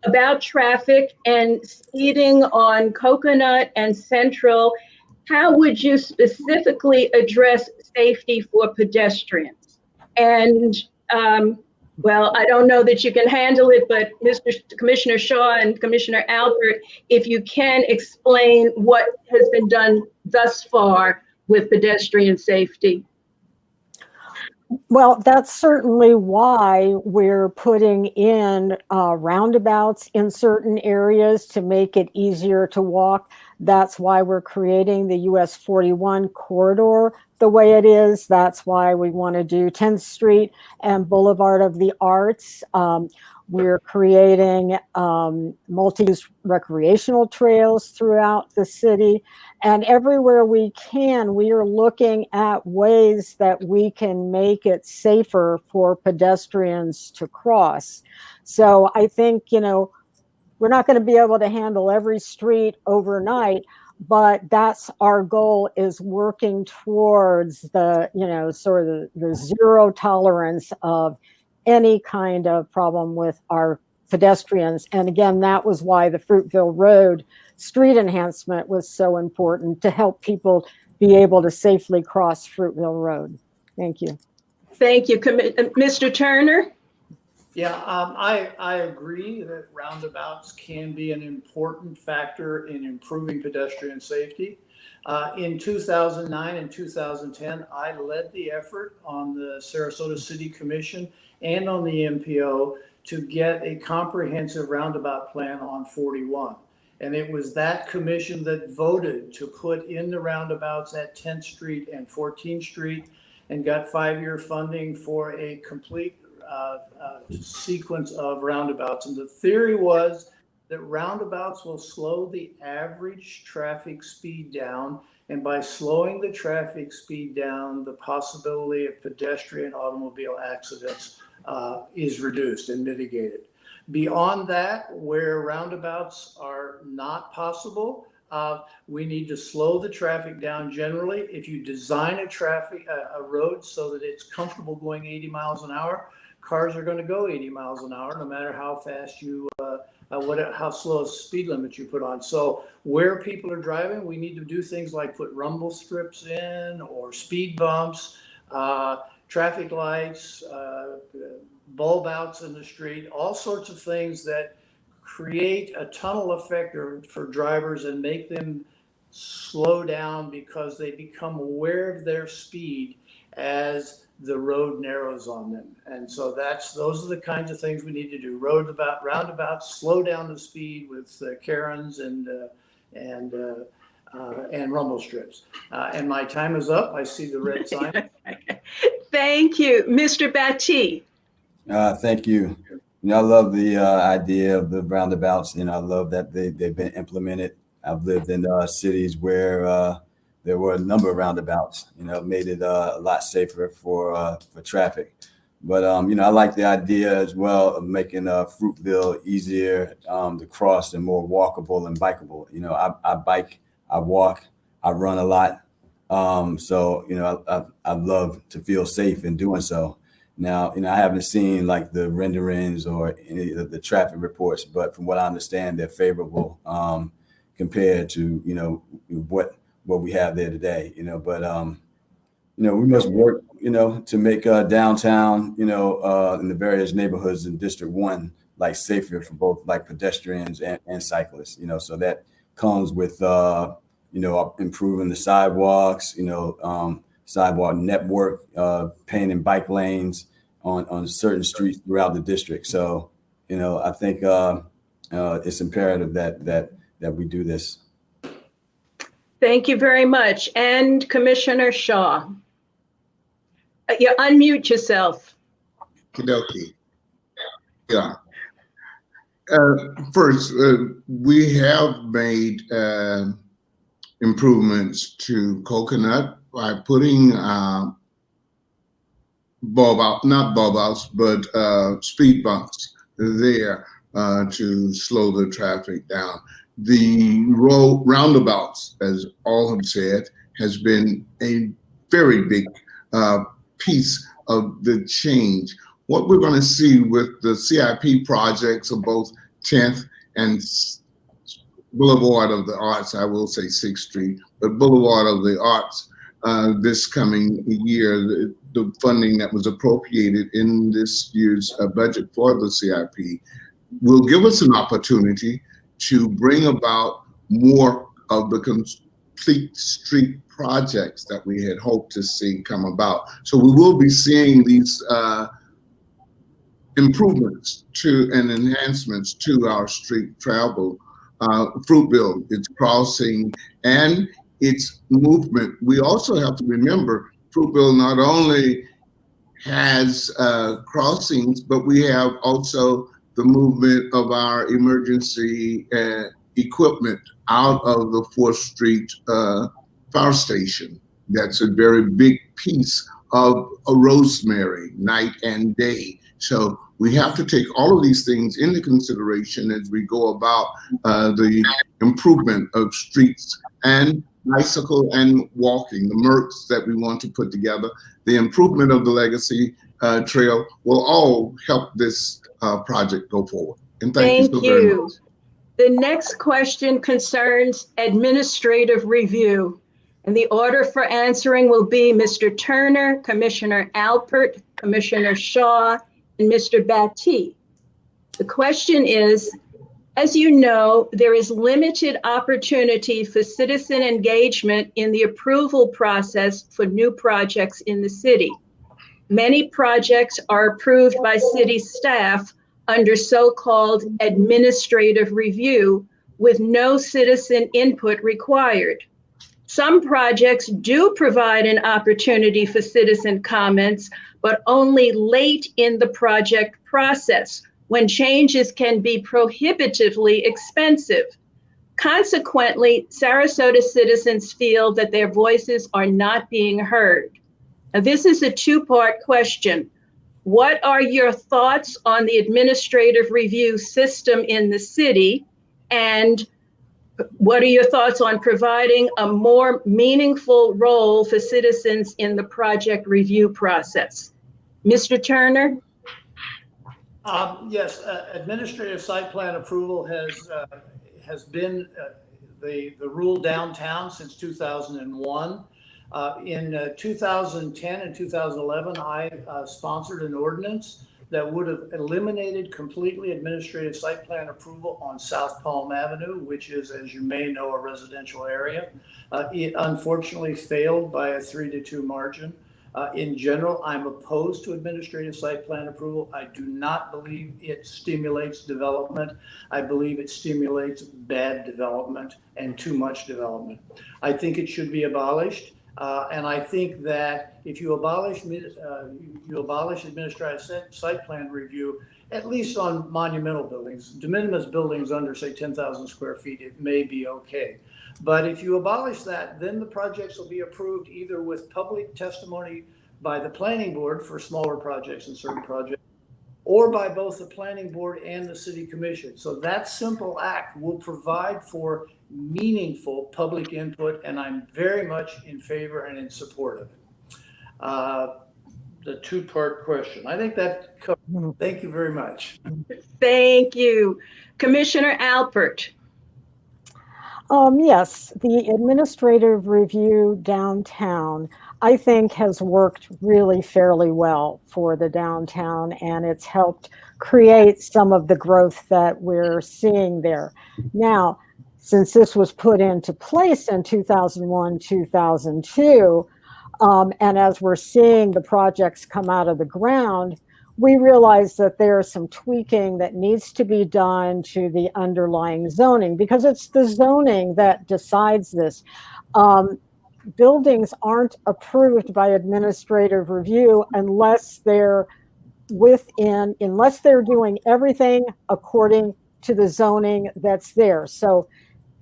about traffic and speeding on Coconut and Central. How would you specifically address safety for pedestrians? And well, I don't know that you can handle it, but Commissioner Shaw and Commissioner Albert, if you can explain what has been done thus far with pedestrian safety. Well, that's certainly why we're putting in roundabouts in certain areas to make it easier to walk. That's why we're creating the US 41 corridor the way it is. That's why we want to do 10th Street and Boulevard of the Arts. We're creating multi-use recreational trails throughout the city. And everywhere we can, we are looking at ways that we can make it safer for pedestrians to cross. So I think, you know, we're not going to be able to handle every street overnight, but that's our goal, is working towards the, you know, sort of the zero tolerance of any kind of problem with our pedestrians. And again, that was why the Fruitville Road street enhancement was so important, to help people be able to safely cross Fruitville Road. Thank you. Thank you, Mr. Turner. Yeah, I agree that roundabouts can be an important factor in improving pedestrian safety. In 2009 and 2010, I led the effort on the Sarasota City Commission and on the MPO to get a comprehensive roundabout plan on 41. And it was that commission that voted to put in the roundabouts at 10th Street and 14th Street and got 5-year funding for a complete sequence of roundabouts. And the theory was that roundabouts will slow the average traffic speed down. And by slowing the traffic speed down, the possibility of pedestrian automobile accidents is reduced and mitigated. Beyond that, where roundabouts are not possible, we need to slow the traffic down generally. If you design a road so that it's comfortable going 80 miles an hour, cars are going to go 80 miles an hour, no matter how fast you, how slow a speed limit you put on. So where people are driving, we need to do things like put rumble strips in, or speed bumps, traffic lights, bulb outs in the street, all sorts of things that create a tunnel effect for drivers and make them slow down because they become aware of their speed as the road narrows on them. And so those are the kinds of things we need to do. Roundabouts, slow down the speed with Karens and rumble strips. And my time is up. I see the red sign. Thank you. Mr. Batty. Thank you. You know, I love the idea of the roundabouts, and I love that they've been implemented. I've lived in cities where there were a number of roundabouts, you know, made it a lot safer for traffic. But, you know, I like the idea as well of making Fruitville easier to cross and more walkable and bikeable. You know, I bike, I walk, I run a lot. So, you know, I love to feel safe in doing so. Now, you know, I haven't seen like the renderings or any of the traffic reports, but from what I understand, they're favorable compared to, you know, what we have there today, you know. But, you know, we must work, you know, to make downtown, you know, in the various neighborhoods in District 1, like safer for both like pedestrians and cyclists, you know. So that comes with, you know, improving the sidewalks, you know, sidewalk network, painting bike lanes on certain streets throughout the district. So, you know, I think it's imperative that we do this. Thank you very much. And Commissioner Shaw. You unmute yourself. Kidoki. Yeah. First, we have made improvements to Coconut by putting not bulb outs, but speed bumps there to slow the traffic down. The roundabouts, as all have said, has been a very big piece of the change. what we're going to see with the CIP projects of both 10th and Boulevard of the Arts, I will say 6th Street, but Boulevard of the Arts this coming year, the funding that was appropriated in this year's budget for the CIP will give us an opportunity to bring about more of the complete street projects that we had hoped to see come about. So we will be seeing these improvements to and enhancements to our street travel, Fruitville, its crossing, and its movement. We also have to remember Fruitville not only has crossings, but we have also the movement of our emergency equipment out of the 4th Street fire station. That's a very big piece of a Rosemary, night and day. So we have to take all of these things into consideration as we go about the improvement of streets and bicycle and walking, the MRTs that we want to put together, the improvement of the Legacy Trail will all help this project go forward. And thank you so very much. The next question concerns administrative review. And the order for answering will be Mr. Turner, Commissioner Alpert, Commissioner Shaw, and Mr. Batty. The question is, as you know, there is limited opportunity for citizen engagement in the approval process for new projects in the city. Many projects are approved by city staff under so-called administrative review with no citizen input required. Some projects do provide an opportunity for citizen comments, but only late in the project process, when changes can be prohibitively expensive. Consequently, Sarasota citizens feel that their voices are not being heard. Now, this is a two-part question. What are your thoughts on the administrative review system in the city? And what are your thoughts on providing a more meaningful role for citizens in the project review process? Mr. Turner? Yes, administrative site plan approval has been the rule downtown since 2001. In 2010 and 2011, I sponsored an ordinance that would have eliminated completely administrative site plan approval on South Palm Avenue, which is, as you may know, a residential area. It unfortunately failed by a 3-2 margin. In general, I'm opposed to administrative site plan approval. I do not believe it stimulates development. I believe it stimulates bad development and too much development. I think it should be abolished. And I think that if you abolish administrative site plan review, at least on monumental buildings, de minimis buildings under, say, 10,000 square feet, it may be okay. But if you abolish that, then the projects will be approved either with public testimony by the planning board for smaller projects and certain projects, or by both the planning board and the city commission. So that simple act will provide for meaningful public input, and I'm very much in favor and in support of it. The two-part question. I think that covers. Thank you very much. Thank you. Commissioner Alpert. Yes, the administrative review downtown, I think, has worked really fairly well for the downtown, and it's helped create some of the growth that we're seeing there. Now, since this was put into place in 2001, 2002, and as we're seeing the projects come out of the ground, we realize that there's some tweaking that needs to be done to the underlying zoning, because it's the zoning that decides this. Buildings aren't approved by administrative review unless they're doing everything according to the zoning that's there. So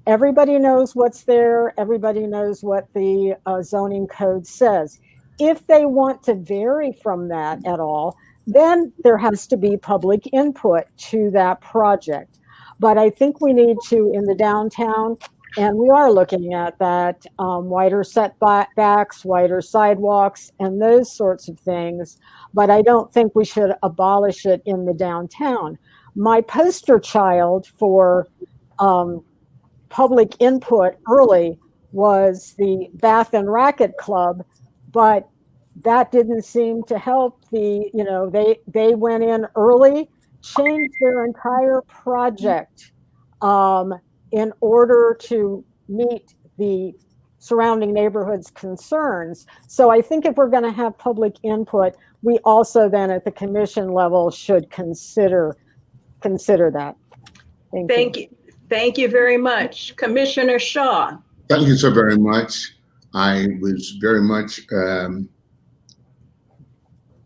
everybody knows what's there. Everybody knows what the zoning code says. If they want to vary from that at all, then there has to be public input to that project. But I think we need to, in the downtown, And we are looking at that, wider setbacks, wider sidewalks, and those sorts of things. But I don't think we should abolish it in the downtown. My poster child for public input early was the Bath and Racket Club, but that didn't seem to help. They went in early, changed their entire project in order to meet the surrounding neighborhood's concerns. So I think if we're going to have public input, we also then at the commission level should consider that. Thank you. Thank you very much. Commissioner Shaw. Thank you so very much. I was very much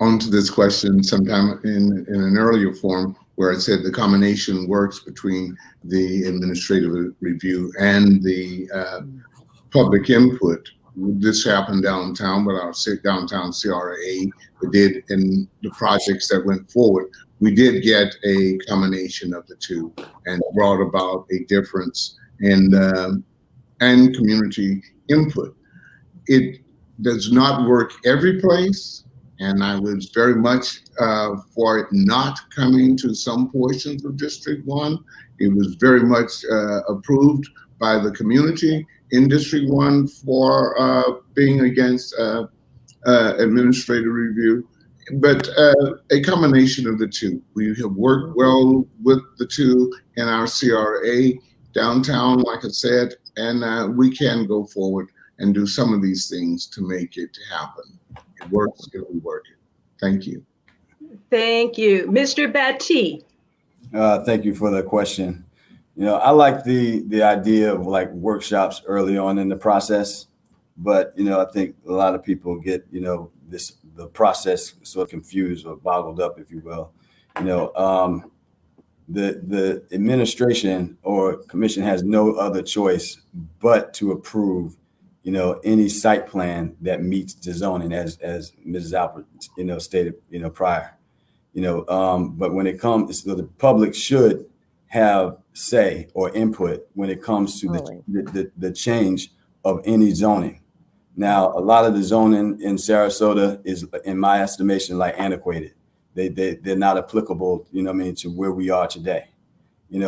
onto this question sometime in an earlier form where I said the combination works between the administrative review and the public input. This happened downtown with our downtown CRA. We did in the projects that went forward. We did get a combination of the two and brought about a difference in and community input. It does not work every place, and I was very much for it not coming to some portions of District 1. It was very much approved by the community in District 1 for being against administrative review, but a combination of the two. We have worked well with the two in our CRA downtown, like I said, and we can go forward and do some of these things to make it happen. It works, it will work. Thank you. Thank you. Mr. Batty. Thank you for the question. I like the idea of like workshops early on in the process, but I think a lot of people get the process sort of confused or boggled up, if you will. The administration or commission has no other choice but to approve any site plan that meets the zoning, as Mrs. Alpert stated prior. But when it comes, so the public should have say or input when it comes to the change of any zoning. Now, a lot of the zoning in Sarasota is, in my estimation, like antiquated. They're not applicable, to where we are today.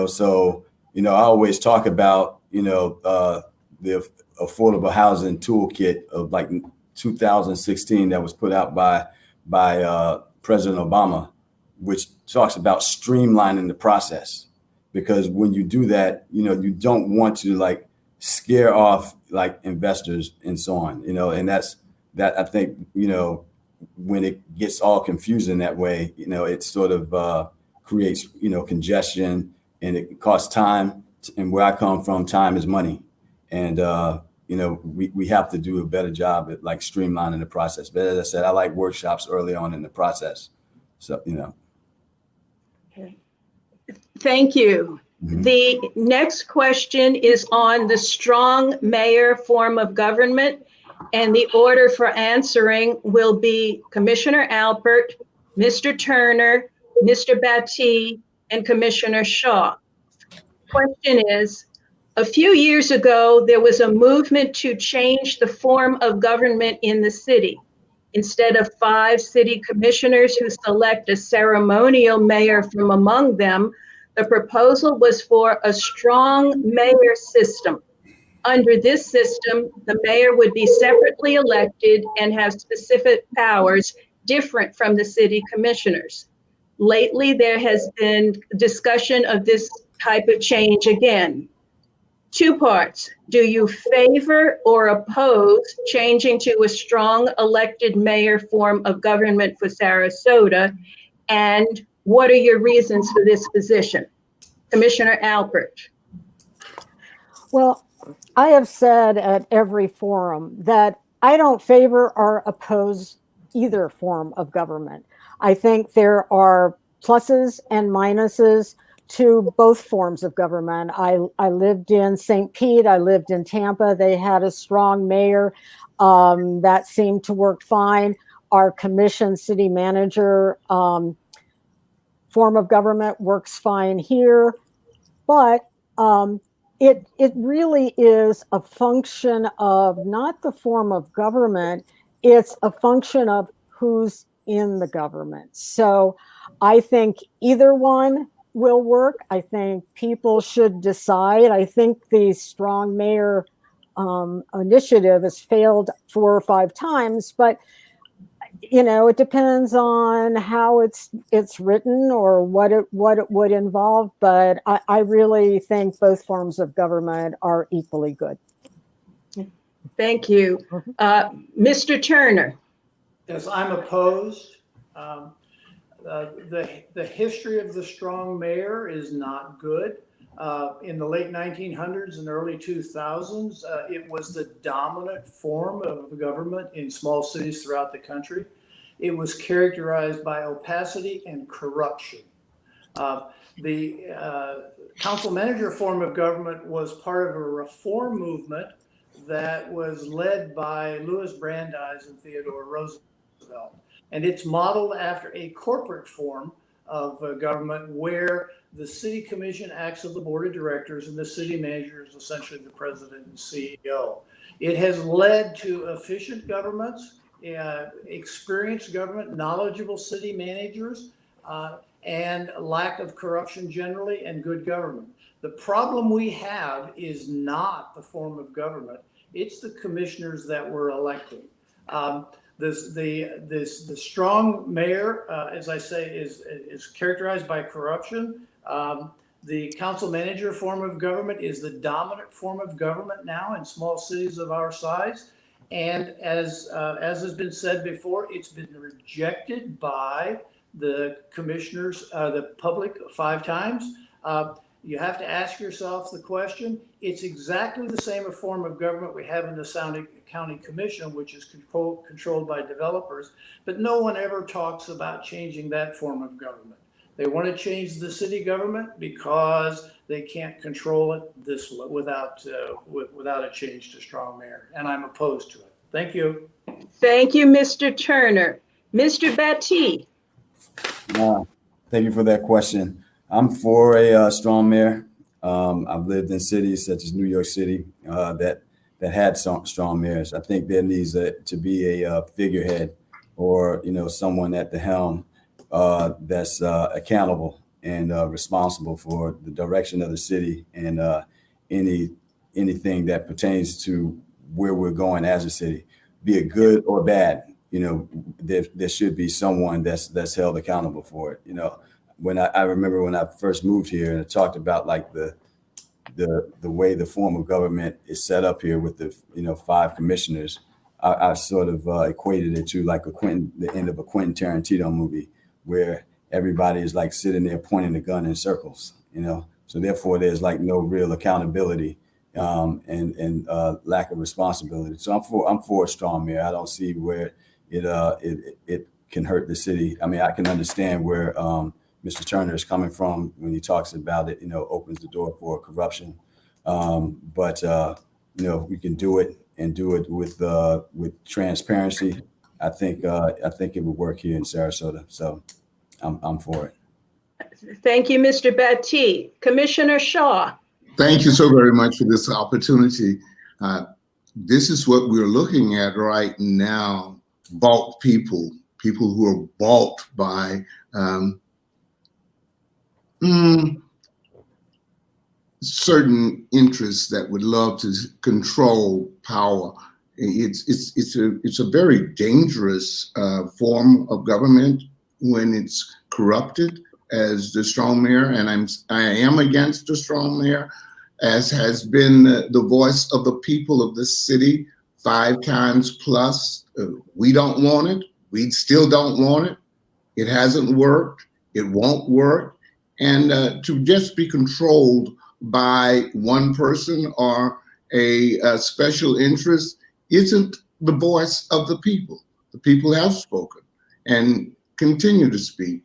So I always talk about the affordable housing toolkit of like 2016 that was put out by President Obama, which talks about streamlining the process. Because when you do that, you don't want to like scare off like investors and so on, and that I think, when it gets all confusing that way, it sort of creates, congestion, and it costs time. And where I come from, time is money. And, we have to do a better job at like streamlining the process. But as I said, I like workshops early on in the process. So, Okay. Thank you. Mm-hmm. The next question is on the strong mayor form of government, and the order for answering will be Commissioner Alpert, Mr. Turner, Mr. Batty, and Commissioner Shaw. Question is, a few years ago, there was a movement to change the form of government in the city. Instead of 5 city commissioners who select a ceremonial mayor from among them, the proposal was for a strong mayor system. Under this system, the mayor would be separately elected and have specific powers different from the city commissioners. Lately, there has been discussion of this type of change again. 2 parts. Do you favor or oppose changing to a strong elected mayor form of government for Sarasota? And what are your reasons for this position? Commissioner Alpert. Well, I have said at every forum that I don't favor or oppose either form of government. I think there are pluses and minuses to both forms of government. I lived in St. Pete, I lived in Tampa. They had a strong mayor that seemed to work fine. Our commission city manager form of government works fine here. But it really is a function of not the form of government, it's a function of who's in the government. So I think either one will work. I think people should decide. I think the Strong Mayor initiative has failed 4 or 5 times, but it depends on how it's written or what it would involve. But I really think both forms of government are equally good. Thank you. Mr. Turner. Yes, I'm opposed. The history of the strong mayor is not good. In the late 1900s and early 2000s, it was the dominant form of government in small cities throughout the country. It was characterized by opacity and corruption. The council manager form of government was part of a reform movement that was led by Louis Brandeis and Theodore Roosevelt. And it's modeled after a corporate form of government where the city commission acts as the board of directors and the city manager is essentially the president and CEO. It has led to efficient governments, experienced government, knowledgeable city managers, and lack of corruption generally, and good government. The problem we have is not the form of government, it's the commissioners that we're electing. The strong mayor, as I say, is characterized by corruption. The council manager form of government is the dominant form of government now in small cities of our size. And as has been said before, it's been rejected by the commissioners, the public 5 times. You have to ask yourself the question, it's exactly the same form of government we have in the county commission, which is controlled by developers, but no one ever talks about changing that form of government. They want to change the city government because they can't control it without a change to strong mayor, and I'm opposed to it. Thank you. Thank you, Mr. Turner. Mr. Batty. Thank you for that question. I'm for a strong mayor. I've lived in cities such as New York City that had strong mayors. I think there needs to be a figurehead or someone at the helm that's accountable and responsible for the direction of the city and anything that pertains to where we're going as a city, be it good or bad. There should be someone that's held accountable for it. When I remember when I first moved here and I talked about like the way the form of government is set up here with the 5 commissioners, I sort of equated it to like the end of a Quentin Tarantino movie where everybody is like sitting there pointing the gun in circles, so therefore there's like no real accountability and lack of responsibility. So I'm for a strong mayor. I don't see where it can hurt the city. I mean, I can understand where Mr. Turner is coming from when he talks about it, opens the door for corruption. But we can do it and do it with transparency. I think it would work here in Sarasota. So I'm for it. Thank you, Mr. Batty. Commissioner Shaw. Thank you so very much for this opportunity. This is what we're looking at right now. Balked people who are balked by certain interests that would love to control power. It's a very dangerous form of government when it's corrupted, as the strong mayor, and I am against the strong mayor, as has been the voice of the people of this city 5 times plus. We don't want it. We still don't want it. It hasn't worked. It won't work. And to just be controlled by one person or a special interest isn't the voice of the people. The people have spoken and continue to speak.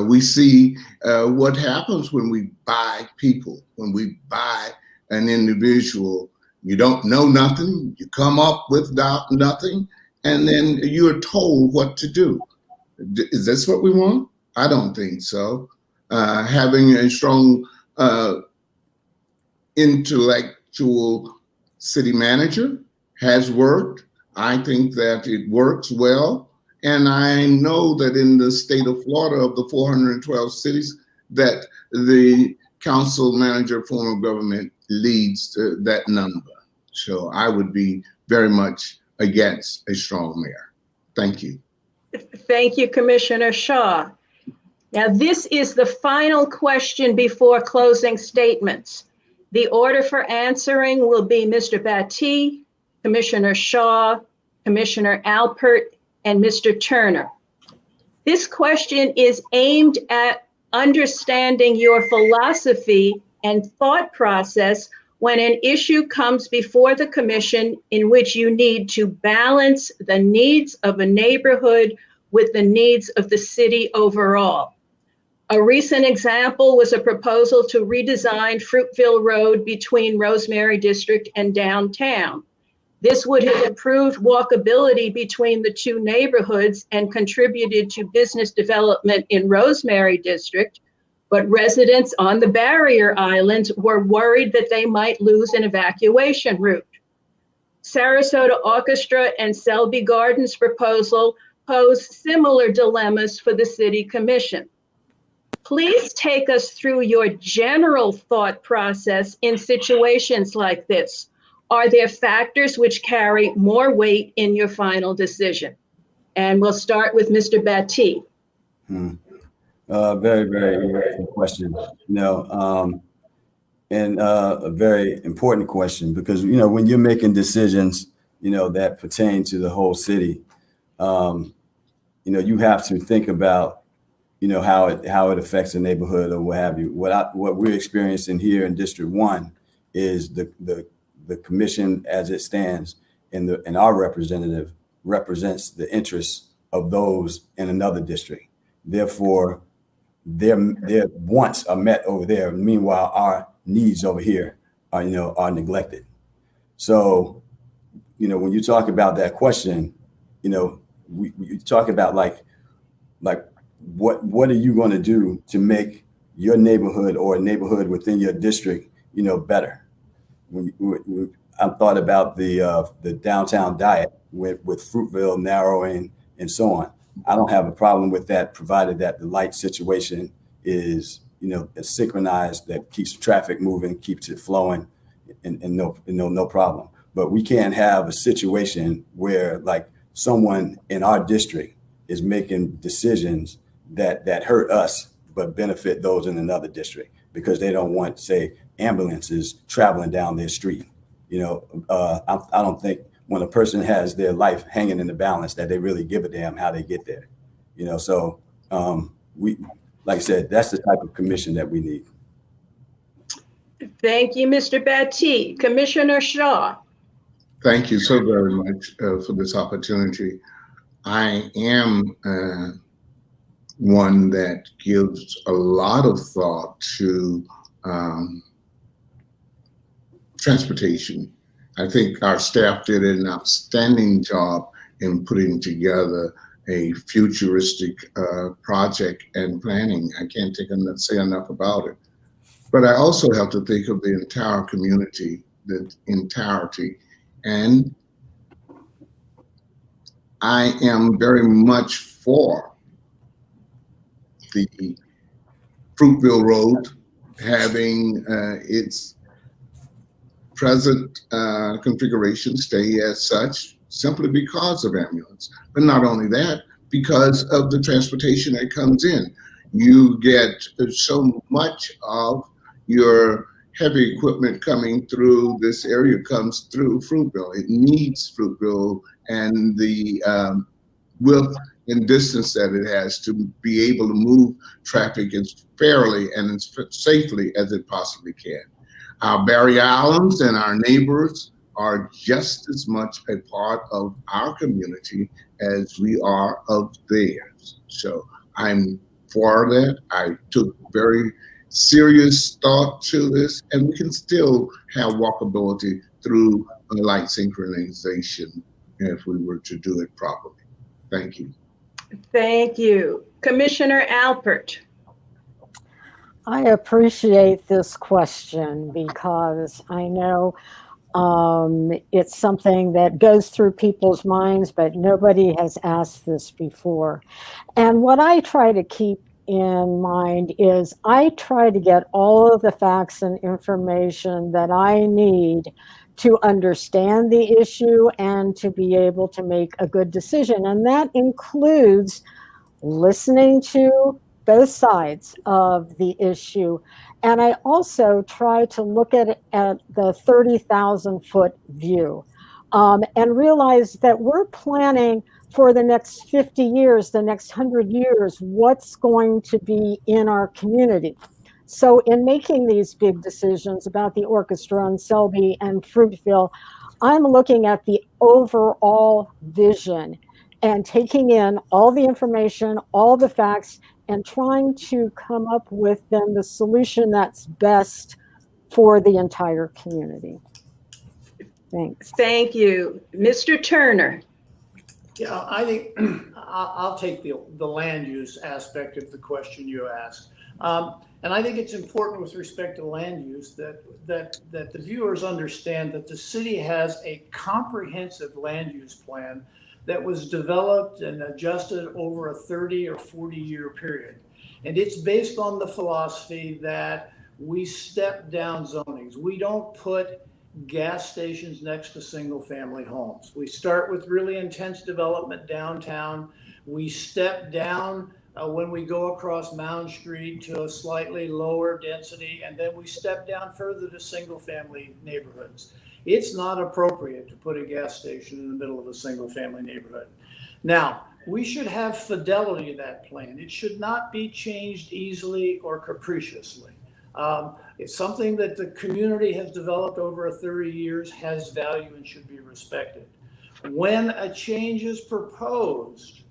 We see what happens when we buy people, when we buy an individual. You don't know nothing, you come up with nothing, and then you're told what to do. Is this what we want? I don't think so. Having a strong intellectual city manager, has worked. I think that it works well. And I know that in the state of Florida, of the 412 cities, that the council manager form of government leads that number. So I would be very much against a strong mayor. Thank you. Thank you, Commissioner Shaw. Now, this is the final question before closing statements. The order for answering will be Mr. Batty, Commissioner Shaw, Commissioner Alpert, and Mr. Turner. This question is aimed at understanding your philosophy and thought process when an issue comes before the commission in which you need to balance the needs of a neighborhood with the needs of the city overall. A recent example was a proposal to redesign Fruitville Road between Rosemary District and downtown. This would have improved walkability between the two neighborhoods and contributed to business development in Rosemary District, but residents on the barrier islands were worried that they might lose an evacuation route. Sarasota Orchestra and Selby Gardens proposal pose similar dilemmas for the City Commission. Please take us through your general thought process in situations like this. Are there factors which carry more weight in your final decision? And we'll start with Mr. Batty. Very, very interesting question. And a very important question because, when you're making decisions, that pertain to the whole city, you have to think about, how it affects the neighborhood or what have you. What we're experiencing here in District 1 is the commission as it stands and our representative represents the interests of those in another district. Therefore, their wants are met over there. Meanwhile, our needs over here are neglected. So, when you talk about that question, we talk about like what are you going to do to make your neighborhood or a neighborhood within your district, better? I thought about the downtown diet with Fruitville narrowing and so on. I don't have a problem with that, provided that the light situation is, synchronized, that keeps traffic moving, keeps it flowing, and no problem. But we can't have a situation where like someone in our district is making decisions that hurt us but benefit those in another district because they don't want, say, ambulances traveling down their street. I don't think when a person has their life hanging in the balance that they really give a damn how they get there. So we, like I said, that's the type of commission that we need. Thank you, Mr. Batty. Commissioner Shaw. Thank you so very much for this opportunity. I am one that gives a lot of thought to transportation. I think our staff did an outstanding job in putting together a futuristic project and planning. I can't say enough about it. But I also have to think of the entire community, the entirety. And I am very much for the Fruitville Road having its present configuration stay as such, simply because of ambulance. But not only that, because of the transportation that comes in. You get so much of your heavy equipment coming through this area comes through Fruitville. It needs Fruitville and the width and distance that it has to be able to move traffic as fairly and as safely as it possibly can. Our barrier islands and our neighbors are just as much a part of our community as we are of theirs. So I'm for that. I took very serious thought to this, and we can still have walkability through light synchronization if we were to do it properly. Thank you. Thank you. Commissioner Alpert. I appreciate this question because I know it's something that goes through people's minds, but nobody has asked this before. And what I try to keep in mind is I try to get all of the facts and information that I need to understand the issue and to be able to make a good decision. And that includes listening to both sides of the issue. And I also try to look at it at the 30,000-foot view and realize that we're planning for the next 50 years, the next 100 years, what's going to be in our community. So in making these big decisions about the orchestra and Selby and Fruitville, I'm looking at the overall vision and taking in all the information, all the facts, and trying to come up with then the solution that's best for the entire community. Thanks. Thank you. Mr. Turner. Yeah, I think I'll take the land use aspect of the question you asked. And I think it's important with respect to land use that the viewers understand that the city has a comprehensive land use plan that was developed and adjusted over a 30 or 40-year period. And it's based on the philosophy that we step down zonings. We don't put gas stations next to single-family homes. We start with really intense development downtown. We step down when we go across Mound Street to a slightly lower density, and then we step down further to single-family neighborhoods. It's not appropriate to put a gas station in the middle of a single-family neighborhood. Now, we should have fidelity to that plan. It should not be changed easily or capriciously. It's something that the community has developed over 30 years, has value, and should be respected. When a change is proposed,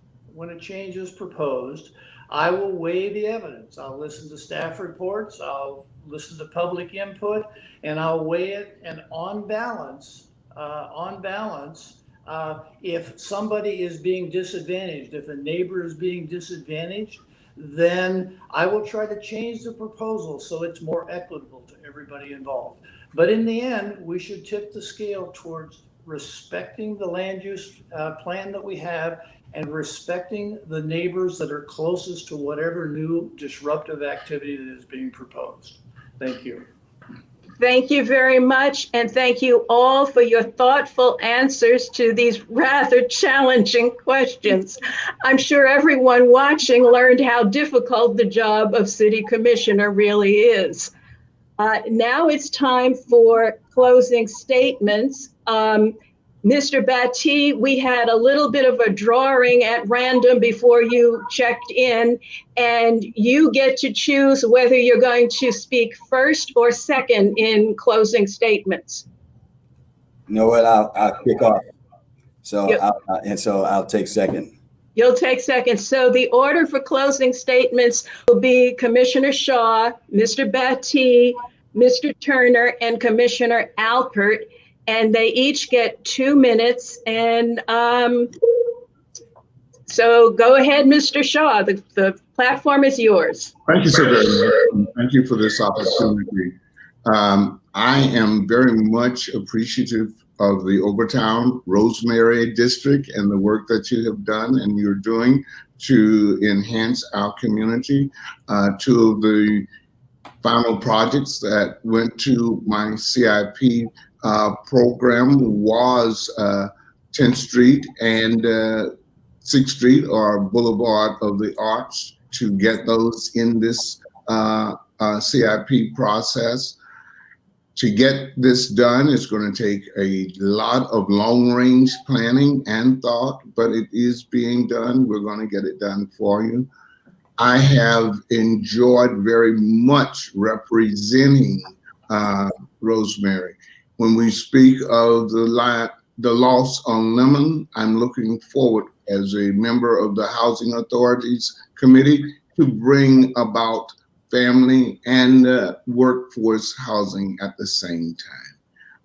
I will weigh the evidence. I'll listen to staff reports, I'll listen to public input, and I'll weigh it. And on balance, if somebody is being disadvantaged, if a neighbor is being disadvantaged, then I will try to change the proposal so it's more equitable to everybody involved. But in the end, we should tip the scale towards respecting the land use plan that we have and respecting the neighbors that are closest to whatever new disruptive activity that is being proposed. Thank you. Thank you very much. And thank you all for your thoughtful answers to these rather challenging questions. I'm sure everyone watching learned how difficult the job of city commissioner really is. Now it's time for closing statements. Mr. Batty, we had a little bit of a drawing at random before you checked in, and you get to choose whether you're going to speak first or second in closing statements. You know what? I'll kick off. So Yep. I'll take second. You'll take second. So the order for closing statements will be Commissioner Shaw, Mr. Batty, Mr. Turner, and Commissioner Alpert. And they each get 2 minutes. And so go ahead, Mr. Shaw. The platform is yours. Thank you so very much. Thank you for this opportunity. I am very much appreciative of the Overtown Rosemary District and the work that you have done and you're doing to enhance our community. Two of the final projects that went to my CIP program was 10th Street and 6th Street, or Boulevard of the Arts, to get those in this CIP process. To get this done, it's going to take a lot of long-range planning and thought, but it is being done. We're going to get it done for you. I have enjoyed very much representing Rosemary. When we speak of the loss on Lemon, I'm looking forward as a member of the Housing Authorities Committee to bring about family and workforce housing at the same time.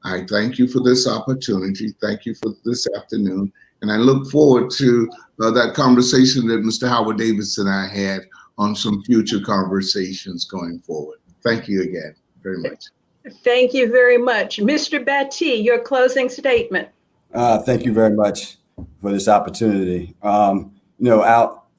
I thank you for this opportunity. Thank you for this afternoon. And I look forward to that conversation that Mr. Howard Davis and I had on some future conversations going forward. Thank you again very much. Thank you very much. Mr. Batty, your closing statement. Thank you very much for this opportunity. Out,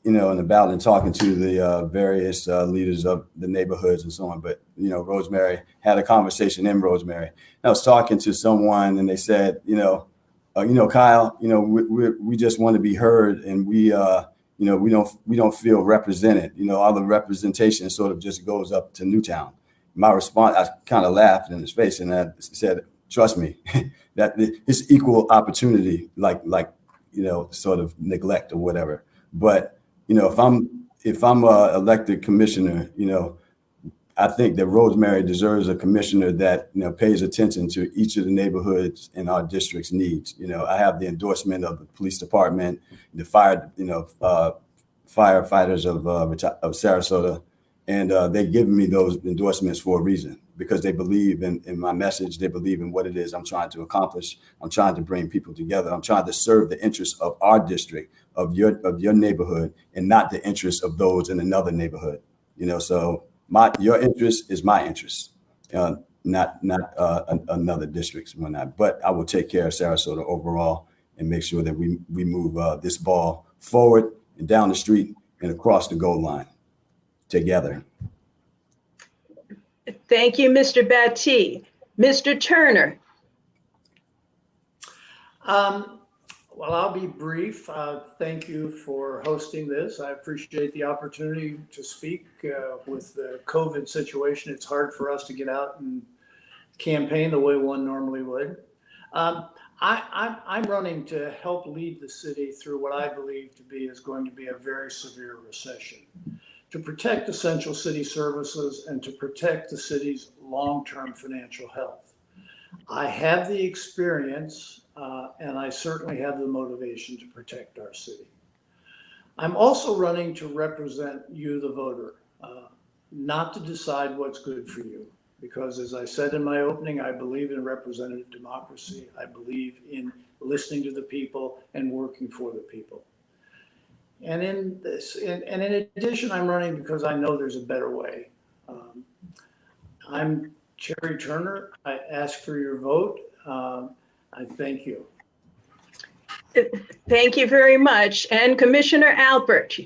and about and talking to the various leaders of the neighborhoods and so on. But, Rosemary had a conversation in Rosemary. I was talking to someone and they said, Kyle, we just want to be heard, and we don't feel represented. All the representation sort of just goes up to Newtown. My response, I kind of laughed in his face and I said, trust me, that it's equal opportunity, like sort of neglect or whatever. But if I'm a elected commissioner, I think that Rosemary deserves a commissioner that pays attention to each of the neighborhoods in our district's needs. I have the endorsement of the police department, the fire, firefighters of Sarasota, and they've given me those endorsements for a reason, because they believe in my message. They believe in what it is I'm trying to accomplish. I'm trying to bring people together. I'm trying to serve the interests of our district, of your neighborhood, and not the interests of those in another neighborhood. So your interest is my interest, not another district's one. But I will take care of Sarasota overall and make sure that we move this ball forward and down the street and across the goal line together. Thank you, Mr. Batty. Mr. Turner. Well, I'll be brief. Thank you for hosting this. I appreciate the opportunity to speak. With the COVID situation, it's hard for us to get out and campaign the way one normally would. I'm running to help lead the city through what I believe is going to be a very severe recession, to protect essential city services and to protect the city's long-term financial health. I have the experience and I certainly have the motivation to protect our city. I'm also running to represent you, the voter, not to decide what's good for you. Because as I said in my opening, I believe in representative democracy. I believe in listening to the people and working for the people. And in addition, I'm running because I know there's a better way. I'm Cherry Turner. I ask for your vote. I thank you. Thank you very much. And Commissioner Albert.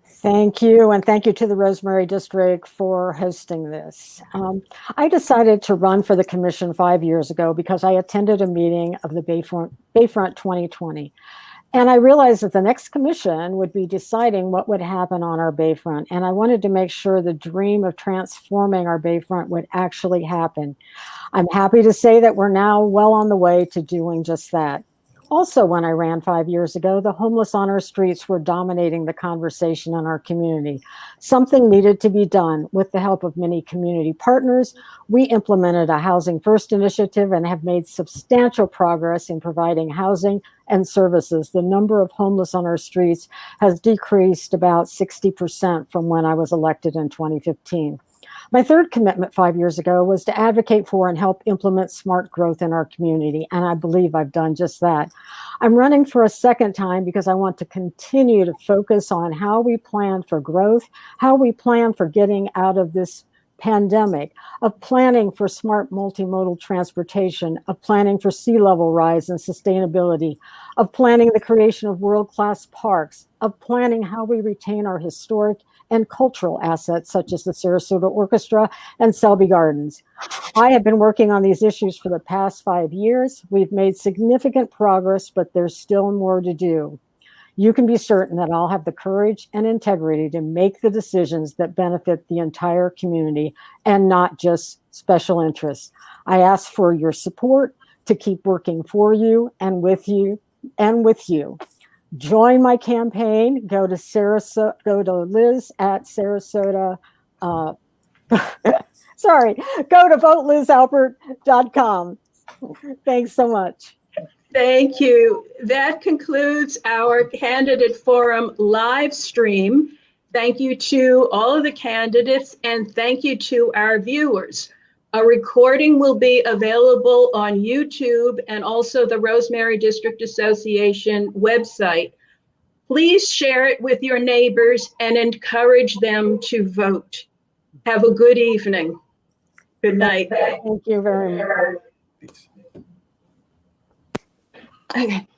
Thank you, and thank you to the Rosemary District for hosting this. I decided to run for the commission 5 years ago because I attended a meeting of the Bayfront 2020. And I realized that the next commission would be deciding what would happen on our Bayfront. And I wanted to make sure the dream of transforming our Bayfront would actually happen. I'm happy to say that we're now well on the way to doing just that. Also, when I ran 5 years ago, the homeless on our streets were dominating the conversation in our community. Something needed to be done. With the help of many community partners, we implemented a Housing First initiative and have made substantial progress in providing housing and services. The number of homeless on our streets has decreased about 60% from when I was elected in 2015. My third commitment 5 years ago was to advocate for and help implement smart growth in our community, and I believe I've done just that. I'm running for a second time because I want to continue to focus on how we plan for growth, how we plan for getting out of this pandemic, of planning for smart multimodal transportation, of planning for sea level rise and sustainability, of planning the creation of world-class parks, of planning how we retain our historic and cultural assets such as the Sarasota Orchestra and Selby Gardens. I have been working on these issues for the past 5 years. We've made significant progress, but there's still more to do. You can be certain that I'll have the courage and integrity to make the decisions that benefit the entire community and not just special interests. I ask for your support to keep working for you and with you and with you. Join my campaign. Go to Sarasota. Go to Liz at Sarasota. Go to votelizalbert.com. Thanks so much. Thank you. That concludes our candidate forum live stream. Thank you to all of the candidates and thank you to our viewers. A recording will be available on YouTube and also the Rosemary District Association website. Please share it with your neighbors and encourage them to vote. Have a good evening. Good night. Thank you very much. Thanks. Okay.